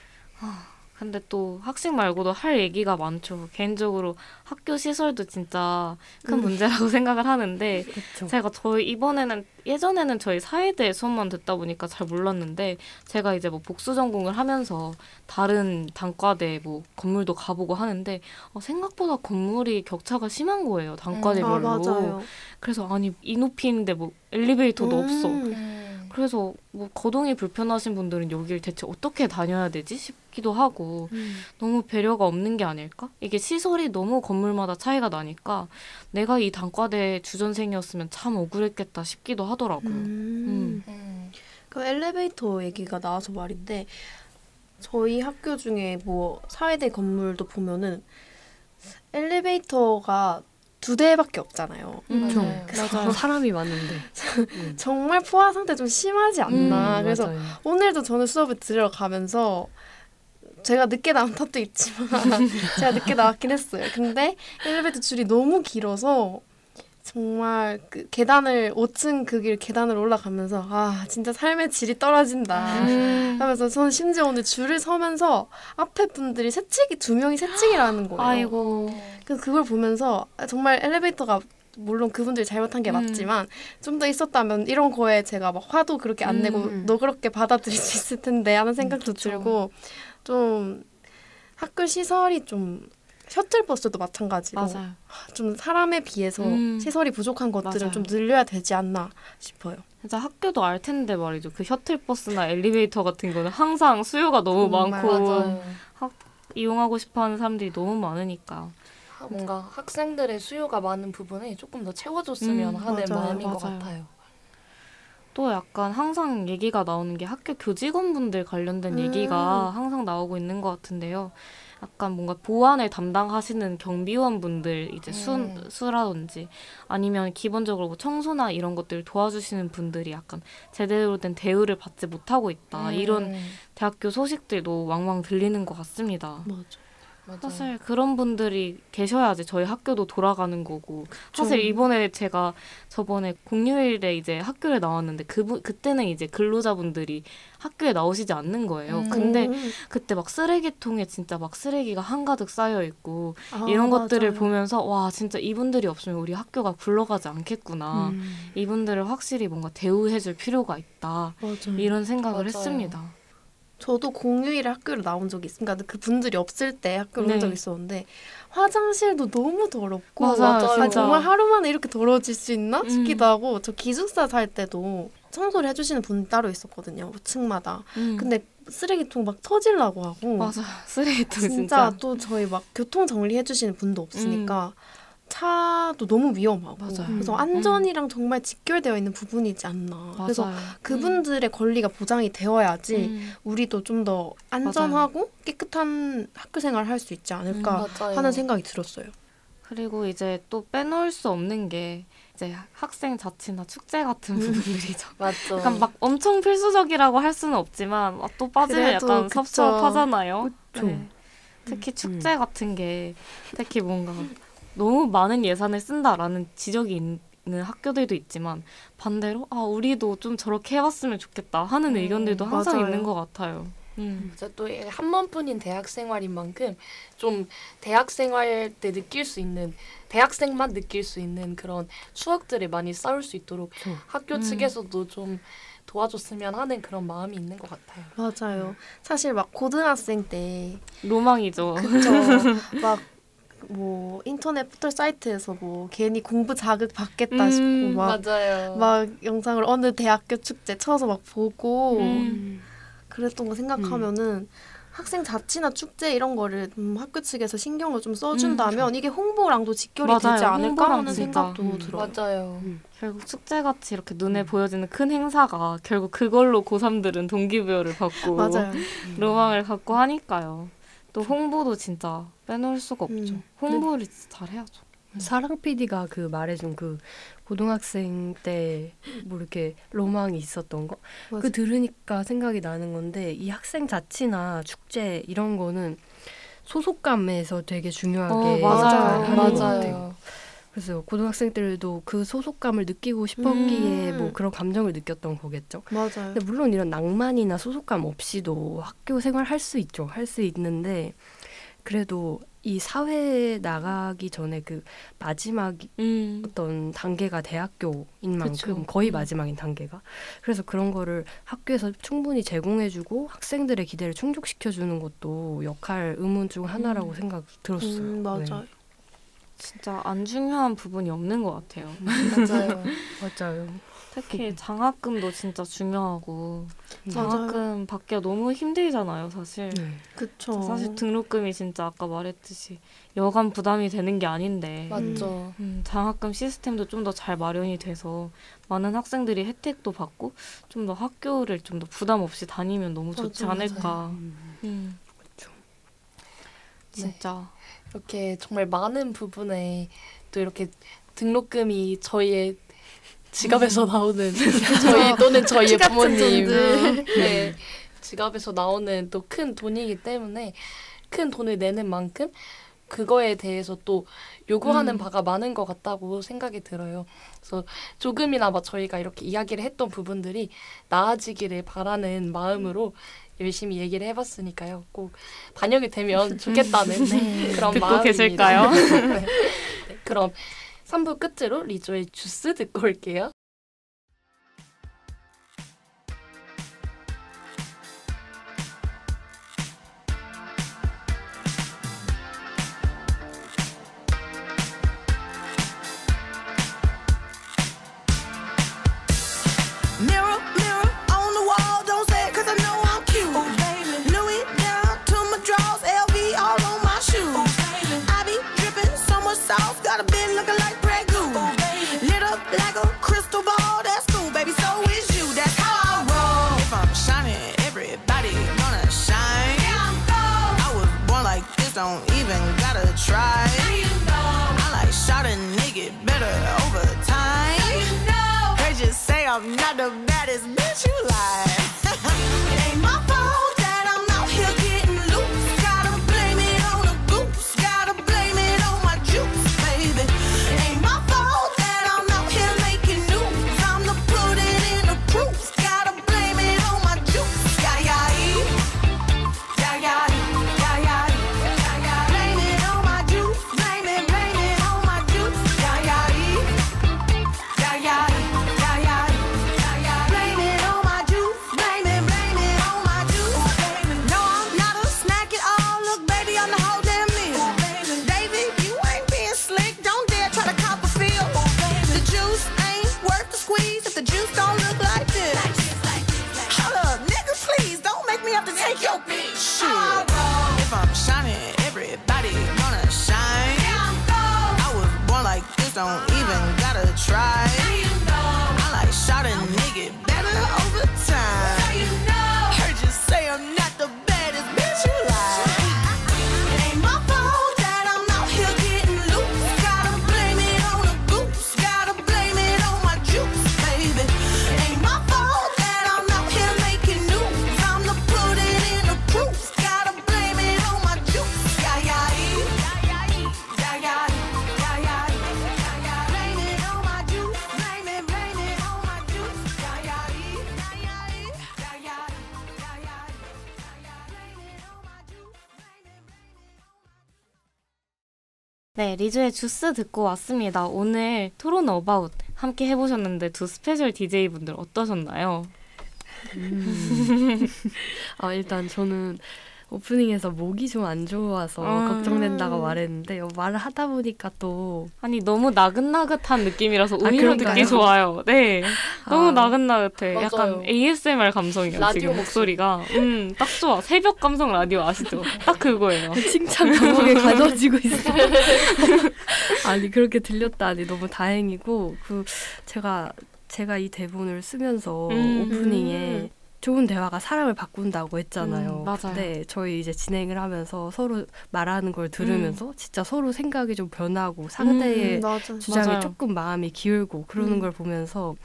근데 또 학식 말고도 할 얘기가 많죠. 개인적으로 학교 시설도 진짜 큰 문제라고 생각을 하는데 그렇죠. 제가 예전에는 저희 사회대 수업만 듣다 보니까 잘 몰랐는데 제가 이제 뭐 복수 전공을 하면서 다른 단과대 뭐 건물도 가보고 하는데 생각보다 건물이 격차가 심한 거예요. 단과대별로. 맞아요. 그래서 아니 이 높이인데 뭐 엘리베이터도 없어. 그래서 뭐 거동이 불편하신 분들은 여길 대체 어떻게 다녀야 되지 싶기도 하고 너무 배려가 없는 게 아닐까? 이게 시설이 너무 건물마다 차이가 나니까 내가 이 단과대 주전생이었으면 참 억울했겠다 싶기도 하더라고요. 그 엘리베이터 얘기가 나와서 말인데 저희 학교 중에 뭐 사회대 건물도 보면은 엘리베이터가 2대밖에 없잖아요. 그렇죠. 맞아요. 사람이 많은데. 정말 포화 상태 좀 심하지 않나. 그래서 맞아요. 오늘도 저는 수업을 들어가면서 제가 늦게 나온 탓도 있지만 제가 늦게 나왔긴 했어요. 근데 엘리베이터 줄이 너무 길어서 정말 그 계단을 5층 그 길 계단을 올라가면서 아 진짜 삶의 질이 떨어진다 하면서 저는 심지어 오늘 줄을 서면서 앞에 분들이 새치기 2명이 새치기라는 거예요. 아이고. 그래서 그걸 보면서 정말 엘리베이터가 물론 그분들이 잘못한 게 맞지만 좀 더 있었다면 이런 거에 제가 막 화도 그렇게 안 내고 너그럽게 받아들일 수 있을 텐데 하는 생각도 들고 좀 학교 시설이 좀 셔틀버스도 마찬가지로 맞아요. 좀 사람에 비해서 시설이 부족한 것들은 맞아요. 좀 늘려야 되지 않나 싶어요. 진짜 학교도 알 텐데 말이죠. 그 셔틀버스나 엘리베이터 같은 거는 항상 수요가 너무 정말 많고 맞아요. 이용하고 싶어하는 사람들이 너무 많으니까. 뭔가 학생들의 수요가 많은 부분에 조금 더 채워줬으면 하는 맞아요. 마음인 것 맞아요. 같아요. 또 약간 항상 얘기가 나오는 게 학교 교직원분들 관련된 얘기가 항상 나오고 있는 것 같은데요. 약간 뭔가 보안을 담당하시는 경비원분들 이제 수라든지 아니면 기본적으로 뭐 청소나 이런 것들을 도와주시는 분들이 약간 제대로 된 대우를 받지 못하고 있다. 이런 대학교 소식들도 왕왕 들리는 것 같습니다. 맞아. 맞아요. 사실 그런 분들이 계셔야지 저희 학교도 돌아가는 거고. 사실 이번에 제가 저번에 공휴일에 이제 학교에 나왔는데 그때는 이제 근로자분들이 학교에 나오시지 않는 거예요. 근데 그때 막 쓰레기통에 진짜 막 쓰레기가 한가득 쌓여 있고 이런 것들을 보면서 와 진짜 이분들이 없으면 우리 학교가 굴러가지 않겠구나. 이분들을 확실히 뭔가 대우해줄 필요가 있다. 이런 생각을 맞아요. 했습니다. 저도 공휴일에 학교를 나온 적이 있으니까 그 분들이 없을 때 학교를 네. 온 적이 있었는데 화장실도 너무 더럽고 맞아요, 아, 진짜. 정말 하루 만에 이렇게 더러워질 수 있나 싶기도 하고 저 기숙사 살 때도 청소를 해주시는 분 따로 있었거든요. 층마다. 근데 쓰레기통 막 터지려고 하고 맞아 쓰레기통 진짜 진짜. 또 저희 막 교통 정리해주시는 분도 없으니까 차도 너무 위험하고 맞아요. 그래서 안전이랑 정말 직결되어 있는 부분이지 않나. 그래서 맞아요. 그분들의 권리가 보장이 되어야지 우리도 좀 더 안전하고 깨끗한 학교 생활을 할 수 있지 않을까 맞아요. 하는 생각이 들었어요. 그리고 이제 또 빼놓을 수 없는 게 이제 학생 자치나 축제 같은 부분들이죠. 맞죠. 약간 막 엄청 필수적이라고 할 수는 없지만 또 빠지면 그래도 약간 그쵸. 섭섭하잖아요. 그쵸. 네. 특히 축제 같은 게 특히 뭔가 너무 많은 예산을 쓴다라는 지적이 있는 학교들도 있지만 반대로 아 우리도 좀 저렇게 해봤으면 좋겠다 하는 의견들도 항상 맞아요. 있는 것 같아요. 진짜 또 한 번뿐인 대학 생활인 만큼 좀 대학 생활 때 느낄 수 있는 대학생만 느낄 수 있는 그런 추억들을 많이 쌓을 수 있도록 학교 측에서도 좀 도와줬으면 하는 그런 마음이 있는 것 같아요. 맞아요. 사실 막 고등학생 때 로망이죠. 그쵸. 막 뭐 인터넷 포털 사이트에서 뭐 괜히 공부 자극 받겠다 싶고 맞아요. 막 영상을 어느 대학교 축제 쳐서 막 보고 그랬던 거 생각하면은 학생 자치나 축제 이런 거를 학교 측에서 신경을 좀 써준다면 이게 홍보랑도 직결이 맞아요. 되지 않을까 홍보랑 하는 진짜. 생각도 들어요. 맞아요. 결국 축제같이 이렇게 눈에 보여지는 큰 행사가 결국 그걸로 고3들은 동기부여를 받고 맞아요. 로망을 갖고 하니까요. 또 홍보도 진짜 빼놓을 수가 없죠. 홍보를 진짜 잘해야죠. 사랑 PD가 그 말해준 그 고등학생 때 뭐 이렇게 로망이 있었던 거, 맞아. 그 들으니까 생각이 나는 건데 이 학생 자치나 축제 이런 거는 소속감에서 되게 중요하게 맞아요. 하는 것 맞아요. 같아요. 그래서 고등학생들도 그 소속감을 느끼고 싶었기에 뭐 그런 감정을 느꼈던 거겠죠. 맞아요. 근데 물론 이런 낭만이나 소속감 없이도 학교 생활 할 수 있죠. 할 수 있는데 그래도 이 사회에 나가기 전에 그 마지막 어떤 단계가 대학교인 만큼 그쵸. 거의 마지막인 단계가. 그래서 그런 거를 학교에서 충분히 제공해주고 학생들의 기대를 충족시켜주는 것도 역할 의무 중 하나라고 생각 들었어요. 맞아요. 네. 진짜 안 중요한 부분이 없는 것 같아요. 맞아요. 맞아요. 특히 장학금도 진짜 중요하고 맞아요. 장학금 받기가 너무 힘들잖아요, 사실. 네. 그쵸. 사실 등록금이 진짜 아까 말했듯이 여간 부담이 되는 게 아닌데 맞죠. 장학금 시스템도 좀 더 잘 마련이 돼서 많은 학생들이 혜택도 받고 좀 더 학교를 좀 더 부담 없이 다니면 너무 좋지 맞아요. 않을까. 그렇죠. 진짜. 이렇게 정말 많은 부분에 또 이렇게 등록금이 저희의 지갑에서 나오는 저희 또는 저희의 부모님 네, 지갑에서 나오는 또 큰 돈이기 때문에 큰 돈을 내는 만큼 그거에 대해서 또 요구하는 바가 많은 것 같다고 생각이 들어요. 그래서 조금이나마 저희가 이렇게 이야기를 했던 부분들이 나아지기를 바라는 마음으로 열심히 얘기를 해봤으니까요. 꼭 반영이 되면 좋겠다는 그런 듣고 마음입니다. 계실까요? 네. 그럼 3부 끝으로 리조의 주스 듣고 올게요. Mirror, mirror on the wall, don't say it 'cause I know I'm cute. Oh, baby. Louis down to my drawers, LV all on my shoes. Oh, baby. I be dripping so much sauce, got a bit looking like Grey Goose. Oh, baby. Lit up like a crystal ball, that's cool, baby. So is you, that's how I roll. If I'm shining, everybody gonna shine. Yeah, I'm gold. I was born like this, don't even gotta try. Now you know. I like shot a nigga better over time. Now you know. They just say I'm not the baddest bitch you like. It ain't my fault that I'm out here getting loose. Gotta blame it on the goose. Gotta blame it on my juice, baby. It ain't my fault that I'm out here making news. I'm the put it in the proof. Gotta blame it on my juice. Yeah, yeah, yeah, yeah, yeah, yeah, yeah. Blame it on my juice. Blame it on my juice. Yeah, yeah, yeah, yeah, yeah, yeah. Blame it on my juice. Blame it on my juice. No, I'm not a snack at all. Look, baby, I'm the whole damn meal. David, you ain't being slick. Don't dare try to cop a feel. The juice ain't worth the squeeze if the juice don't look like this. Hold up, nigga, please don't make me have to take your bitch. Shit. If I'm shining, everybody gonna shine. I was born like this, don't even gotta try. I like shot a nigga better over time. Heard you say I'm not the baddest bitch you like. It ain't my fault that I'm out here getting loose. Gotta blame it on the goose. Gotta blame it on my juice, baby. It ain't my fault that I'm out here making news. I'm the put it in the proof. Gotta blame it on my juice. Yeah, yeah, yeah, yeah, yeah, yeah, yeah. Blame it on my juice. Blame it on my juice. Yeah, yeah, yeah, yeah, yeah, yeah, yeah. Blame it on my juice. 네, 리조의 주스 듣고 왔습니다. 오늘 토론 어바웃 함께 해보셨는데 두 스페셜 DJ분들 어떠셨나요? 일단 저는 오프닝에서 목이 좀 안 좋아서 걱정된다고 말했는데 말을 하다 보니까 또 아니 너무 나긋나긋한 느낌이라서 오히려 그런가요? 듣기 좋아요. 네, 너무 나긋나긋해. 맞아요. 약간 ASMR 감성이에요. 라디오 지금 목소리가. 딱 좋아. 새벽 감성 라디오 아시죠? 딱 그거예요. 칭찬 감옥에 가져지고 있어. 아니 그렇게 들렸다니 너무 다행이고 제가 이 대본을 쓰면서 오프닝에 좋은 대화가 사람을 바꾼다고 했잖아요. 맞아요. 근데 저희 이제 진행을 하면서 서로 말하는 걸 들으면서 진짜 서로 생각이 좀 변하고 상대의 맞아. 주장에 맞아요. 조금 마음이 기울고 그러는 걸 보면서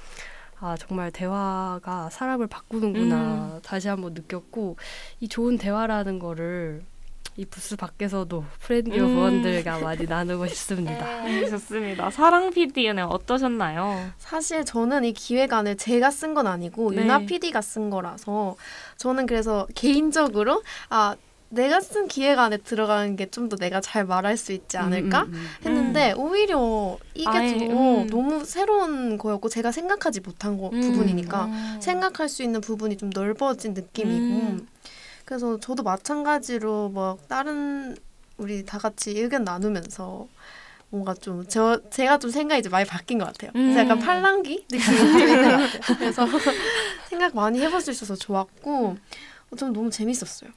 아 정말 대화가 사람을 바꾸는구나 다시 한번 느꼈고 이 좋은 대화라는 거를 이 부스 밖에서도 프렌디오 부원들과 많이 나누고 싶습니다. 좋습니다. 사랑 PD는 어떠셨나요? 사실 저는 이 기획안을 제가 쓴 건 아니고 네. 유나 PD가 쓴 거라서 저는 그래서 개인적으로 내가 쓴 기획안에 들어가는 게 좀 더 내가 잘 말할 수 있지 않을까 했는데 오히려 이게 아예, 더 너무 새로운 거였고 제가 생각하지 못한 부분이니까 생각할 수 있는 부분이 좀 넓어진 느낌이고 그래서 저도 마찬가지로 막 다른 우리 다 같이 의견 나누면서 뭔가 좀 제가 좀 생각이 이제 많이 바뀐 것 같아요. 그래서 약간 팔랑귀 느낌이 좀 있는 것 같아요. 그래서 생각 많이 해볼 수 있어서 좋았고 저는 너무 재밌었어요.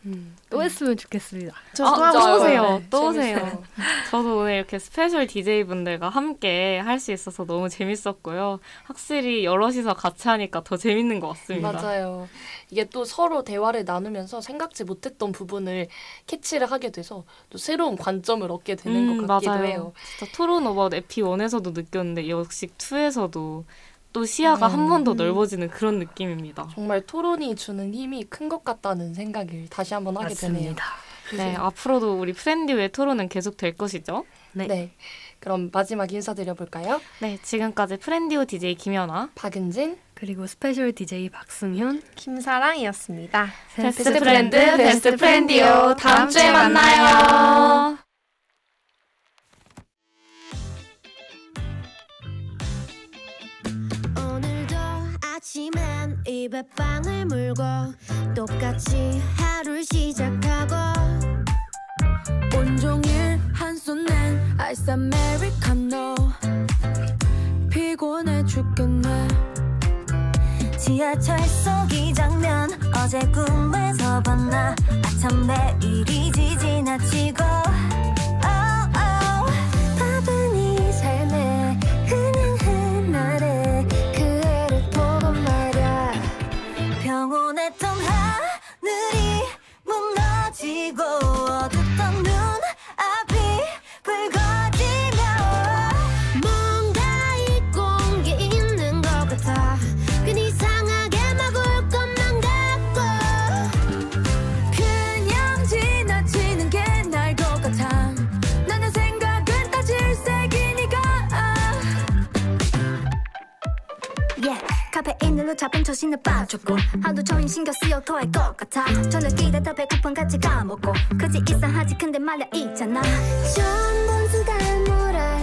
또 했으면 좋겠습니다. 저도 하고 진짜요? 싶어요. 오세요. 네, 또 오세요. 재밌어요. 저도 오늘 이렇게 스페셜 DJ분들과 함께 할 수 있어서 너무 재밌었고요. 확실히 여럿이서 같이 하니까 더 재밌는 것 같습니다. 맞아요. 이게 또 서로 대화를 나누면서 생각지 못했던 부분을 캐치를 하게 돼서 또 새로운 관점을 얻게 되는 것 같기도 맞아요. 해요. 진짜 토론 오버 에피1에서도 느꼈는데 역시 2에서도 또 시야가 한 번 더 넓어지는 그런 느낌입니다. 정말 토론이 주는 힘이 큰 것 같다는 생각을 다시 한번 하게 되네요. 맞습니다. 네, 앞으로도 우리 프렌디오의 토론은 계속 될 것이죠? 네. 그럼 마지막 인사드려볼까요? 네, 지금까지 프렌디오 DJ 김연아, 박은진, 그리고 스페셜 DJ 박승현, 김사랑이었습니다. 베스트 프렌드, 베스트 프렌디오. 다음 주에 만나요. 오늘도 아침엔 입에 빵을 물고 똑같이 하루를 시작하고 온종일 한손엔 아이스 아메리카노 피곤해 죽겠네 지하철 속 이 장면 어제 꿈에서 봤나 아참 매일이지 지나치고 바쁜 이 삶에 그냥 한날에 그 애를 보고 말야 평온했던 하늘이 무너지고 어둡던 눈앞이 붉어지며 뭔가 잊고 온 게 있는 것 같아 괜히 이상하게 막 울 것만 같고 그냥 지나치는 게 나을 것 같아 나는 생각은 다 질색이니까 카페인으로 잡은 초신을 빠졌고 하루 종일 신경 쓰여 더할 것 같아 저녁이라 더 배고픈 같이 까먹고 그지 이상하지 근데 말야 있잖아 처음 본 순간 뭐라